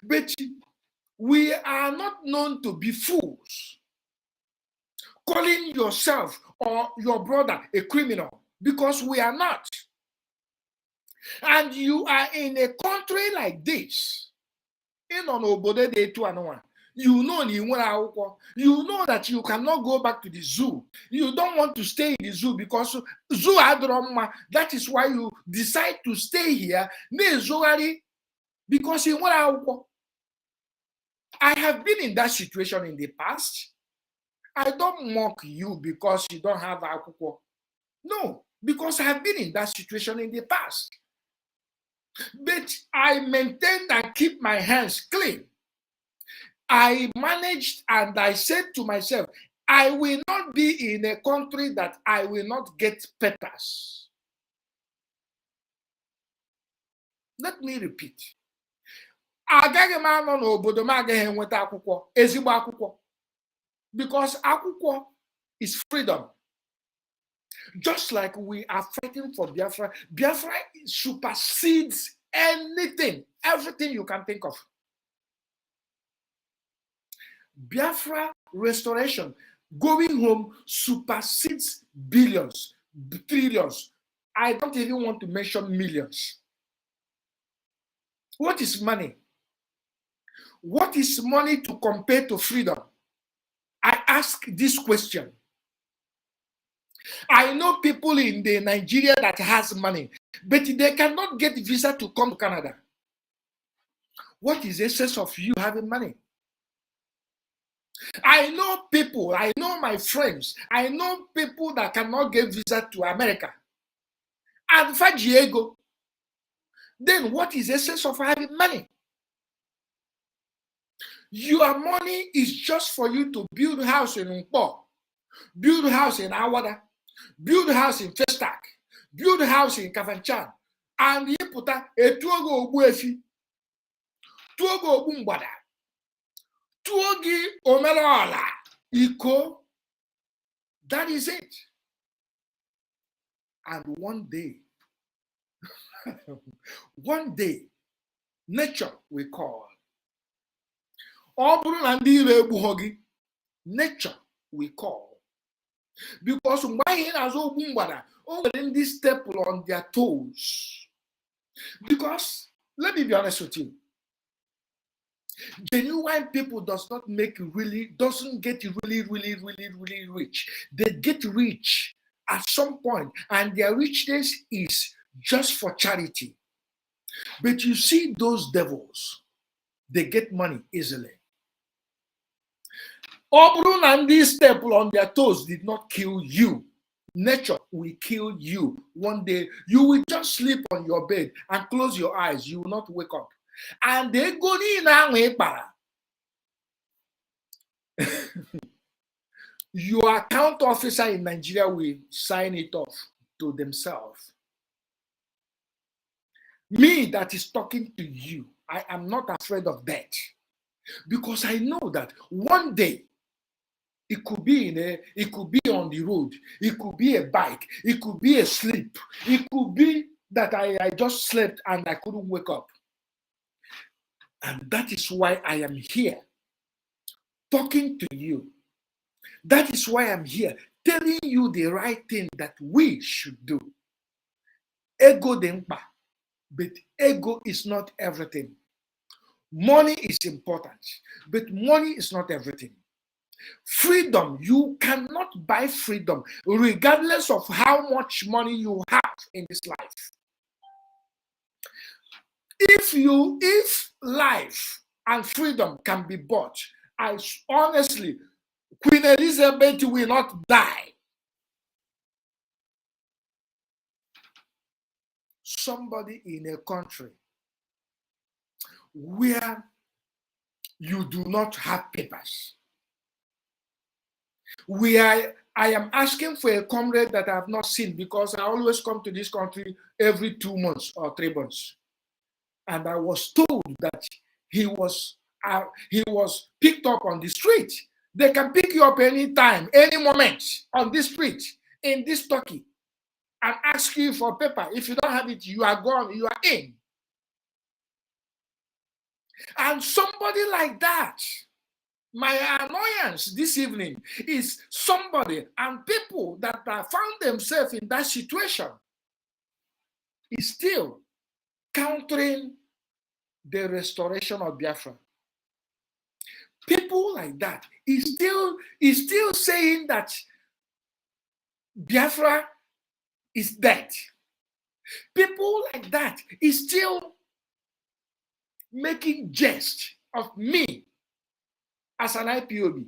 But we are not known to be fools, calling yourself or your brother a criminal, because we are not. And you are in a country like this. You know that you cannot go back to the zoo. You don't want to stay in the zoo because zoo adroma. That is why you decide to stay here. Because I have been in that situation in the past. I don't mock you because you don't have akwụkwọ. No, because I have been in that situation in the past. But I maintained and keep my hands clean. I managed and I said to myself, I will not be in a country that I will not get papers. Let me repeat. Because akwụkwọ is freedom. Just like we are fighting for Biafra, Biafra supersedes anything, everything you can think of. Biafra restoration, going home, supersedes billions, trillions. I don't even want to mention millions. What is money? What is money to compare to freedom? I ask this question. I know people in the Nigeria that has money, but they cannot get visa to come to Canada. What is the essence of you having money? I know people, I know my friends, I know people that cannot get visa to America. And for Diego, then what is the sense of having money? Your money is just for you to build a house in Nkpo, build a house in Awada, build a house in Festac, build a house in Kafanchan, and you put a tuogo ogbuefi, tuogo ogbumbada, tuogi omerola, iko. That is it. And one day, nature will call. Nature will call. Because when this staple on their toes. Because let me be honest with you. Genuine people doesn't get really rich. They get rich at some point, and their richness is just for charity. But you see those devils, they get money easily. Obrun and this staple on their toes did not kill you. Nature will kill you. One day, you will just sleep on your bed and close your eyes. You will not wake up. And they go in your account officer in Nigeria will sign it off to themselves. Me that is talking to you, I am not afraid of that. Because I know that one day it could be it could be on the road, it could be a bike, it could be a sleep, it could be that I just slept and I couldn't wake up. And that is why I am here talking to you. That is why I'm here telling you the right thing that we should do. Ego dempa, but ego is not everything. Money is important, but money is not everything. Freedom, you cannot buy freedom regardless of how much money you have in this life. If life and freedom can be bought, I honestly, Queen Elizabeth will not die. Somebody in a country where you do not have papers, where I am asking for a comrade that I have not seen because I always come to this country every 2 months or 3 months. And I was told that he was picked up on the street. They can pick you up anytime, any moment on this street, in this Turkey, and ask you for paper. If you don't have it, you are gone, you are in. And somebody like that, my annoyance this evening is somebody and people that have found themselves in that situation is still countering the restoration of Biafra. People like that is still saying that Biafra is dead. People like that is still making jest of me as an IPOB.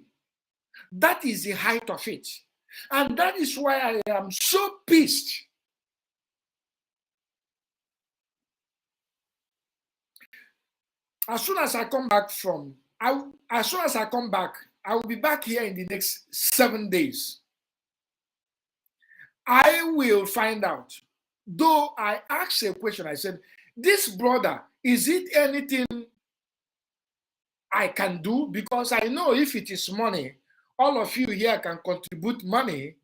That is the height of it. And that is why I am so pissed. As soon as I come back I will be back here in the next 7 days. I will find out. Though I asked a question, I said, this brother, is it anything I can do? Because I know if it is money, all of you here can contribute money.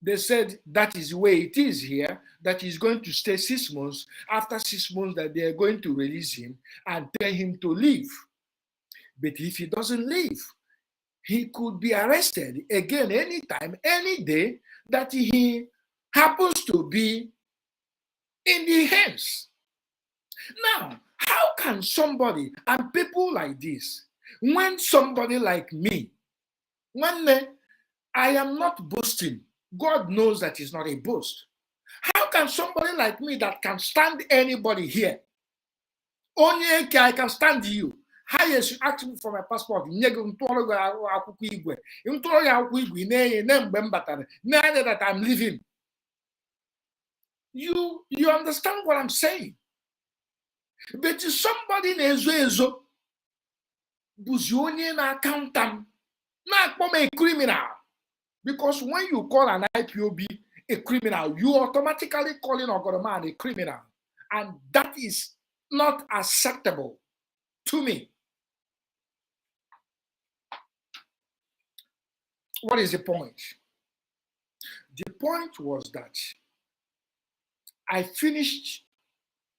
They said that is the way it is here, that he's going to stay 6 months. After 6 months, that they are going to release him and tell him to leave. But if he doesn't leave, he could be arrested again anytime, any day that he happens to be in the hands. Now, how can somebody, and people like this, when somebody like me, when I am not boasting, God knows that it's not a boast. How can somebody like me that can stand anybody here, only I can stand you, highest you ask me for my passport, nye gị ntụọrụ gị akwụkwọ igwe. Ntụọrụ gị akwụkwọ igwe na-enye na mgbe m batara, na-anya that I'm leaving. You understand what I'm saying? But somebody na-ezo ezo bụzi onye na-akanta m na-akpọ m a criminal. Because when you call an IPOB a criminal, you automatically calling Ogoroman a criminal. And that is not acceptable to me. What is the point? The point was that I finished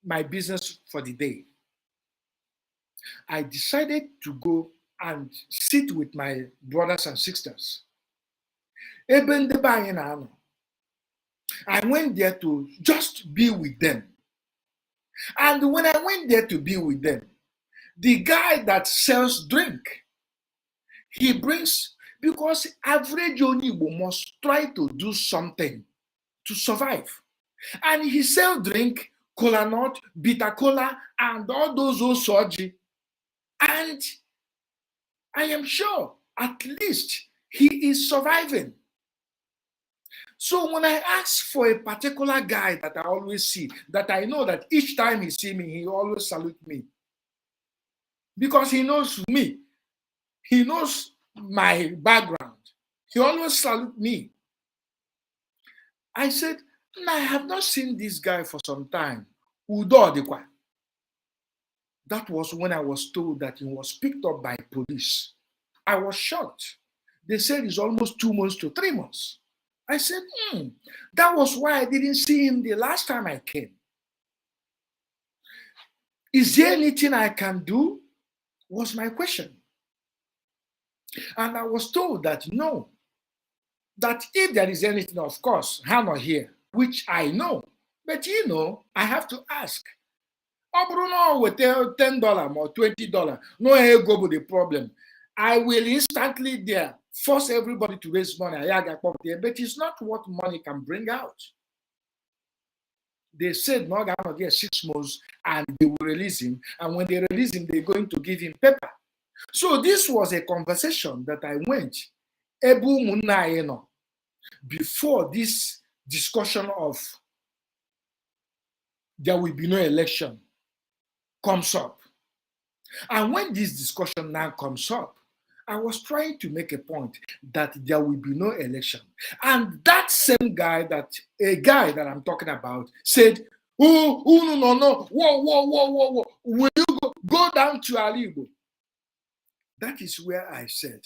my business for the day. I decided to go and sit with my brothers and sisters. I went there to just be with them. And when I went there to be with them, the guy that sells drink, he brings, because average Onibo must try to do something to survive. And he sells drink, cola nut, bitter cola, and all those osoji. And I am sure at least he is surviving. So when I ask for a particular guy that I always see, that I know that each time he see me, he always salute me. Because he knows me. He knows my background. He always salute me. I said, I have not seen this guy for some time. Udo. That was when I was told that he was picked up by police. I was shocked. They said it's almost 2 months to 3 months. I said, that was why I didn't see him the last time I came. Is there anything I can do? Was my question. And I was told that no. That if there is anything, of course, Hannah here, which I know. But I have to ask. Bruno with $10 or $20. No ego with the problem. I will instantly there force everybody to raise money. But it's not what money can bring out. They said no, I'm gonna get 6 months and they will release him. And when they release him, they're going to give him paper. So this was a conversation that I went before this discussion of there will be no election comes up. And when this discussion now comes up, I was trying to make a point that there will be no election. And that same guy, a guy that I'm talking about, said, no, whoa. Will you go down to Alibo? That is where I said,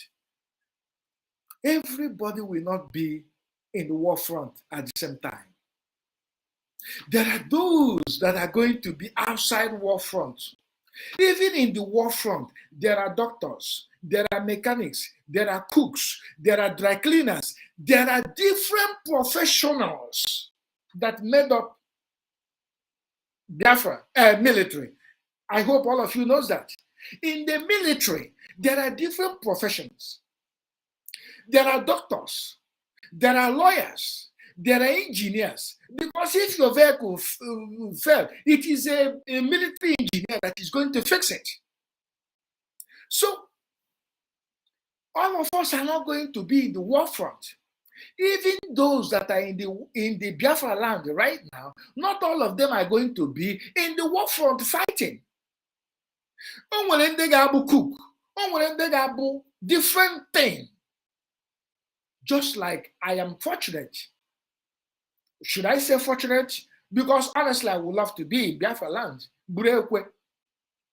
everybody will not be in the war front at the same time. There are those that are going to be outside war front. Even in the war front, there are doctors, there are mechanics, there are cooks, there are dry cleaners, there are different professionals that made up Biafra military. I hope all of you knows that. In the military, there are different professions. There are doctors, there are lawyers, there are engineers. Because if your vehicle fell, it is a military engineer that is going to fix it. So, all of us are not going to be in the war front. Even those that are in the Biafra land right now, not all of them are going to be in the war front fighting. Cook, different thing. Just like I am fortunate. Should I say fortunate? Because honestly, I would love to be in Biafra land.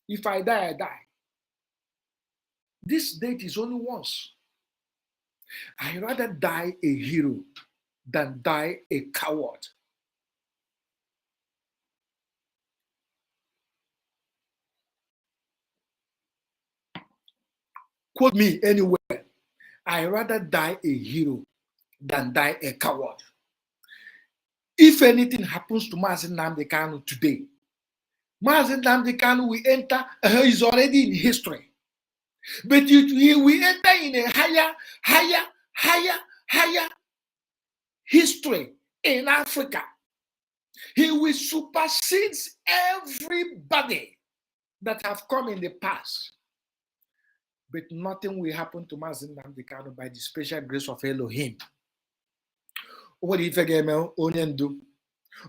If I die, I die. This date is only once. I'd rather die a hero than die a coward. Quote me anywhere. I'd rather die a hero than die a coward. If anything happens to Mazi Nnamdi Kanu today, Mazi Nnamdi Kanu will enter, he's already in history. But he will enter in a higher history in Africa. He will supersede everybody that have come in the past. but nothing will happen to Mazi Nnamdi Kanu by the special grace of Elohim. What if again, Onyendu?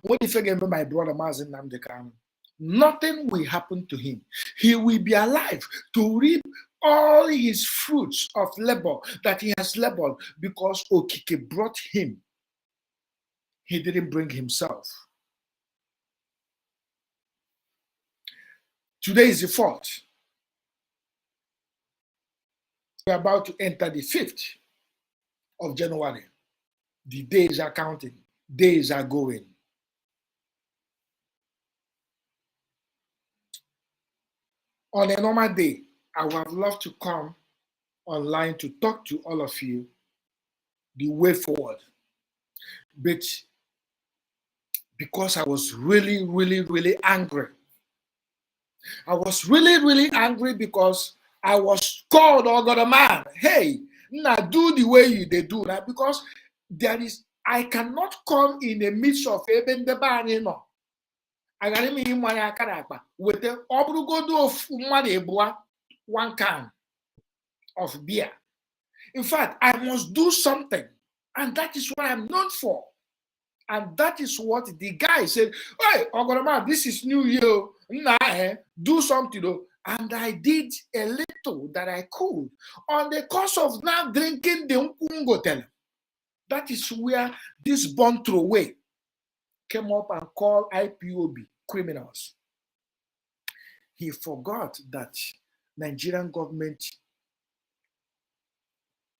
What if again, my brother Mazi Nnamdi Kanu? Nothing will happen to him. He will be alive to reap all his fruits of labor that he has labored because Okike brought him. He didn't bring himself. Today is the 4th. We're about to enter the 5th of January. The days are counting. Days are going. On a normal day, I would have loved to come online to talk to all of you the way forward. But because I was really, really, really angry. I was really, really angry because I was called, oh God, a man. Hey, now do the way you they do that, because I cannot come in the midst of even the ban, you know. I got me in my akarapa with the obrugodo of money, one can of beer. In fact, I must do something, and that is what I'm known for. And that is what the guy said. Hey, Ogoroma, this is New Year. Nah, do something though. And I did a little that I could on the course of now drinking the Nkungotel. That is where this born throwaway came up and called IPOB criminals. He forgot that Nigerian government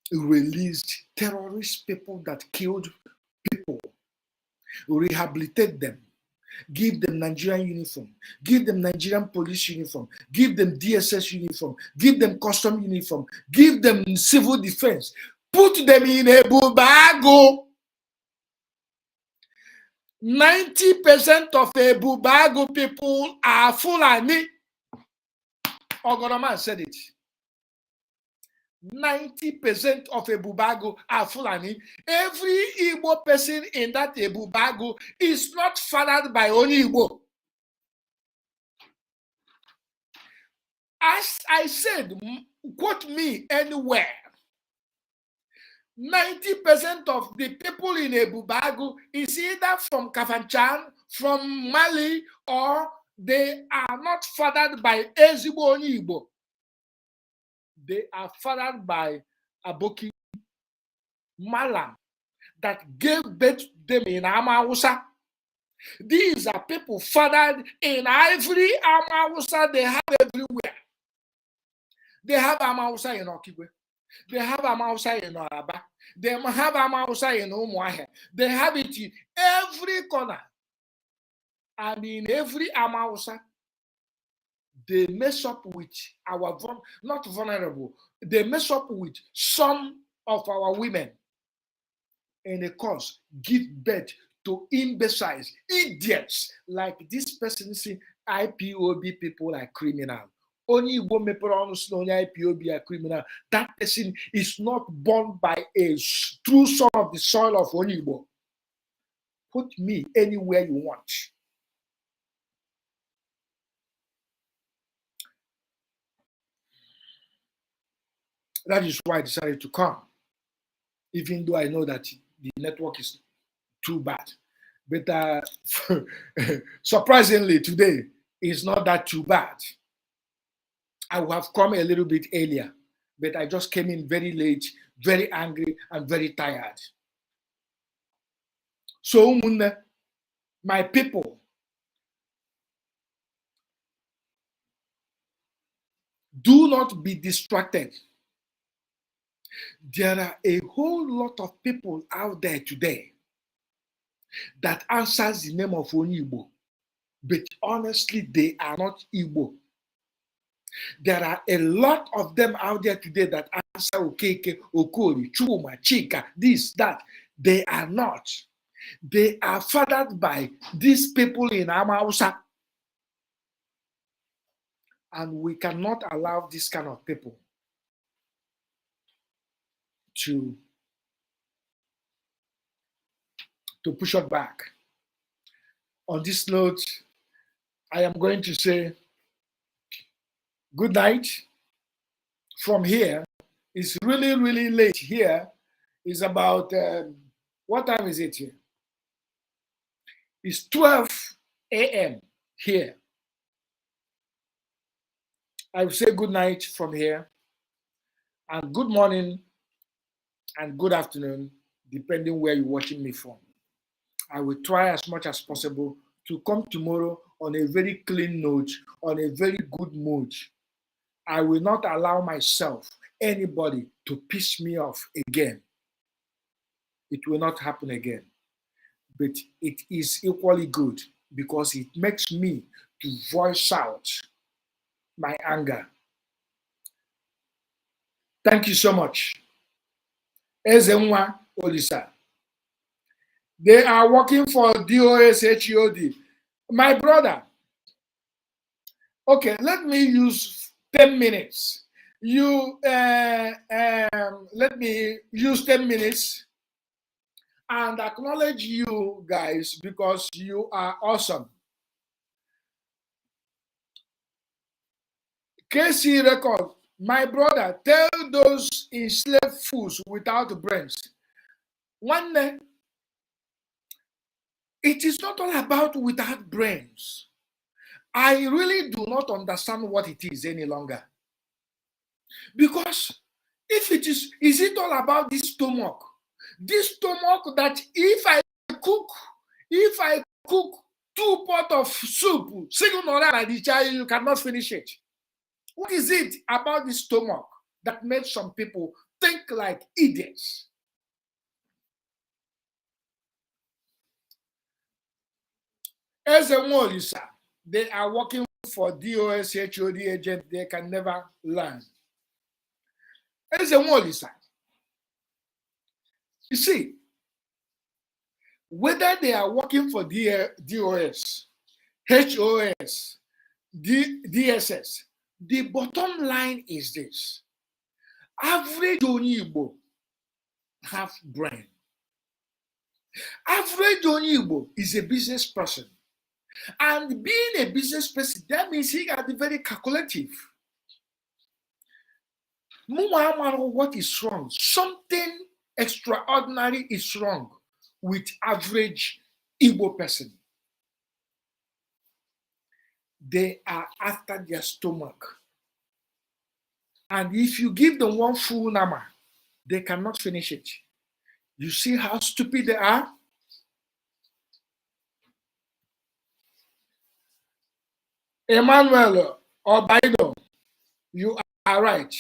released terrorist people that killed people, rehabilitate them, give them Nigerian uniform, give them Nigerian police uniform, give them DSS uniform, give them custom uniform, give them civil defense, put them in a bubago. 90% of a bubago people are Fulani. Ogoroma said it. 90% of a bubago are Fulani. Every Igbo person in that bubago is not fathered by only Igbo. As I said, quote me anywhere. 90% of the people in Ebubago is either from Kafanchan, from Mali, or they are not fathered by Ezigbo Igbo. They are fathered by Aboki Malam that gave birth to them in Amawusa. These are people fathered in every Amawusa they have everywhere. They have Amawusa in Okigwe. They have Amawusa in Araba. They have Amawusa in Umuahia. They have it in every corner. And in every Amawusa, they mess up with our, not vulnerable, they mess up with some of our women. And of course, give birth to imbeciles, idiots, like this person saying IPOB people are criminal. Only Igbo mepere ọnụ si na onye IPOB are criminal. That person is not born by a true son of the soil of only Igbo. Put me anywhere you want. That is why I decided to come, even though I know that the network is too bad. But surprisingly, today is not that too bad. I would have come a little bit earlier, but I just came in very late, very angry, and very tired. So, my people, do not be distracted. There are a whole lot of people out there today that answers the name of Igbo, but honestly, they are not Igbo. There are a lot of them out there today that answer Okeke, Okori, Chuma, Chika, this, that. They are not. They are fathered by these people in Amausa. And we cannot allow this kind of people to push us back. On this note, I am going to say good night. from here. It's really, really late here. It's about, what time is it here? It's 12 a.m. here. I will say good night from here, and good morning and good afternoon, depending where you're watching me from. I will try as much as possible to come tomorrow on a very clean note, on a very good mood. I will not allow myself, anybody, to piss me off again. It will not happen again. But it is equally good because it makes me to voice out my anger. Thank you so much. Ezenwa Olisa. They are working for DOSHEOD. My brother, okay, let me use 10 minutes. Let me use 10 minutes and acknowledge you guys because you are awesome. KC Record, my brother, tell those enslaved fools without brains. One day, it is not all about without brains. I really do not understand what it is any longer. Because if it is it all about this stomach? This stomach that if I cook 2 pots of soup, you cannot finish it. What is it about this stomach that makes some people think like idiots? As a Molisa, they are working for DOSHOD agent, they can never learn. As a Molisa, you see, whether they are working for DOS, HOS, DSS, the bottom line is this. Average Onibo have brain. Average Onibo is a business person. And being a business person, that means he got to be very calculative. What is wrong? Something extraordinary is wrong with average Igbo person. They are after their stomach. And if you give them one full nama, they cannot finish it. You see how stupid they are? Emmanuel or Baido, you are right.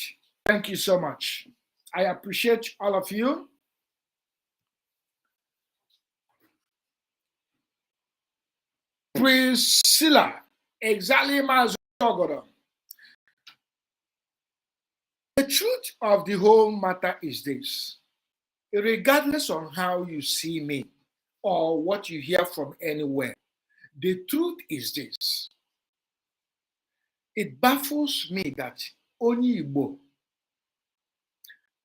Thank you so much. I appreciate all of you. Priscilla, exactly, Mazogodo. The truth of the whole matter is this. Regardless on how you see me or what you hear from anywhere, the truth is this. It baffles me that only Igbo,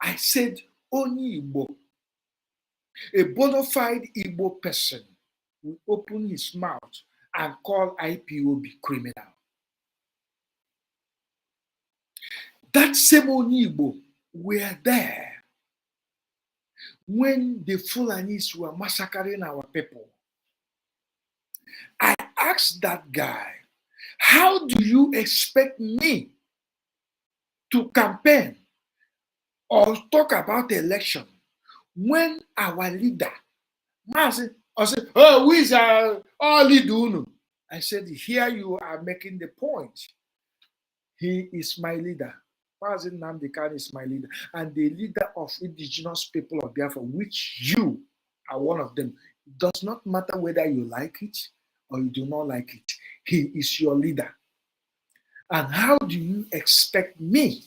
I said only Igbo, a bona fide Igbo person will open his mouth and call IPOB criminal. That same Igbo were there when the Fulanis were massacring our people. I asked that guy, how do you expect me to campaign or talk about election when our leader, I said, oh, we are all leader. I said, here you are making the point. He is my leader. President Nnamdi Kanu is my leader, and the leader of indigenous people of Biafra, which you are one of them. It does not matter whether you like it or you do not like it. He is your leader. And how do you expect me?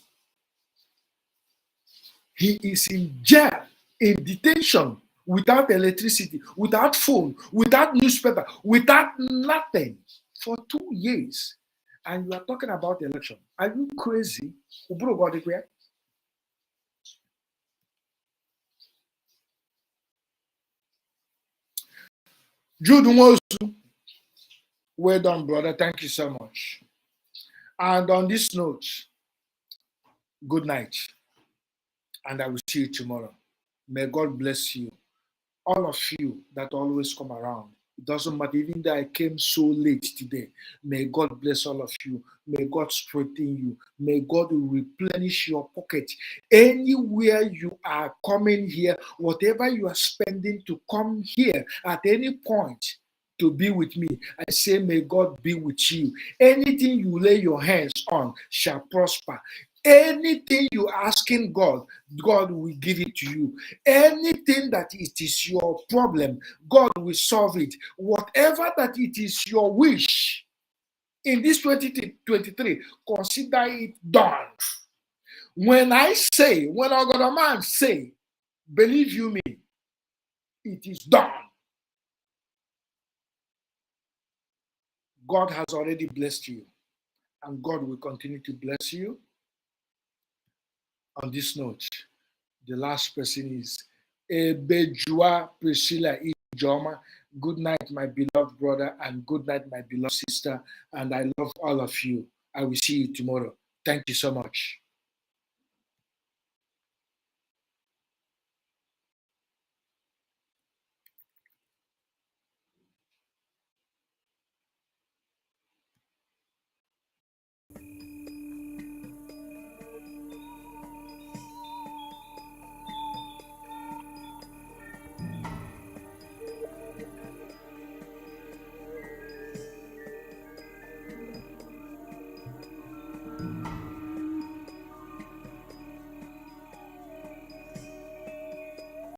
He is in jail, in detention, without electricity, without phone, without newspaper, without nothing for 2 years. And you are talking about election. Are you crazy? Jude Nwosu, well done, brother. Thank you so much. And on this note, Good night, and I will see you tomorrow. May God bless you. All of you that always come around. It doesn't matter, even though I came so late today. May God bless all of you. May God strengthen you. May God replenish your pocket. Anywhere you are coming here, whatever you are spending to come here at any point to be with me, I say, may God be with you. Anything you lay your hands on shall prosper. Anything you asking God, God will give it to you. Anything that it is your problem, God will solve it. Whatever that it is your wish in this 2023, consider it done. When I say, when I got a man say, believe you me, it is done. God has already blessed you, and God will continue to bless you. On this note, the last person is Ebejua Priscilla Ijoma. Good night, my beloved brother, and good night, my beloved sister. And I love all of you. I will see you tomorrow. Thank you so much.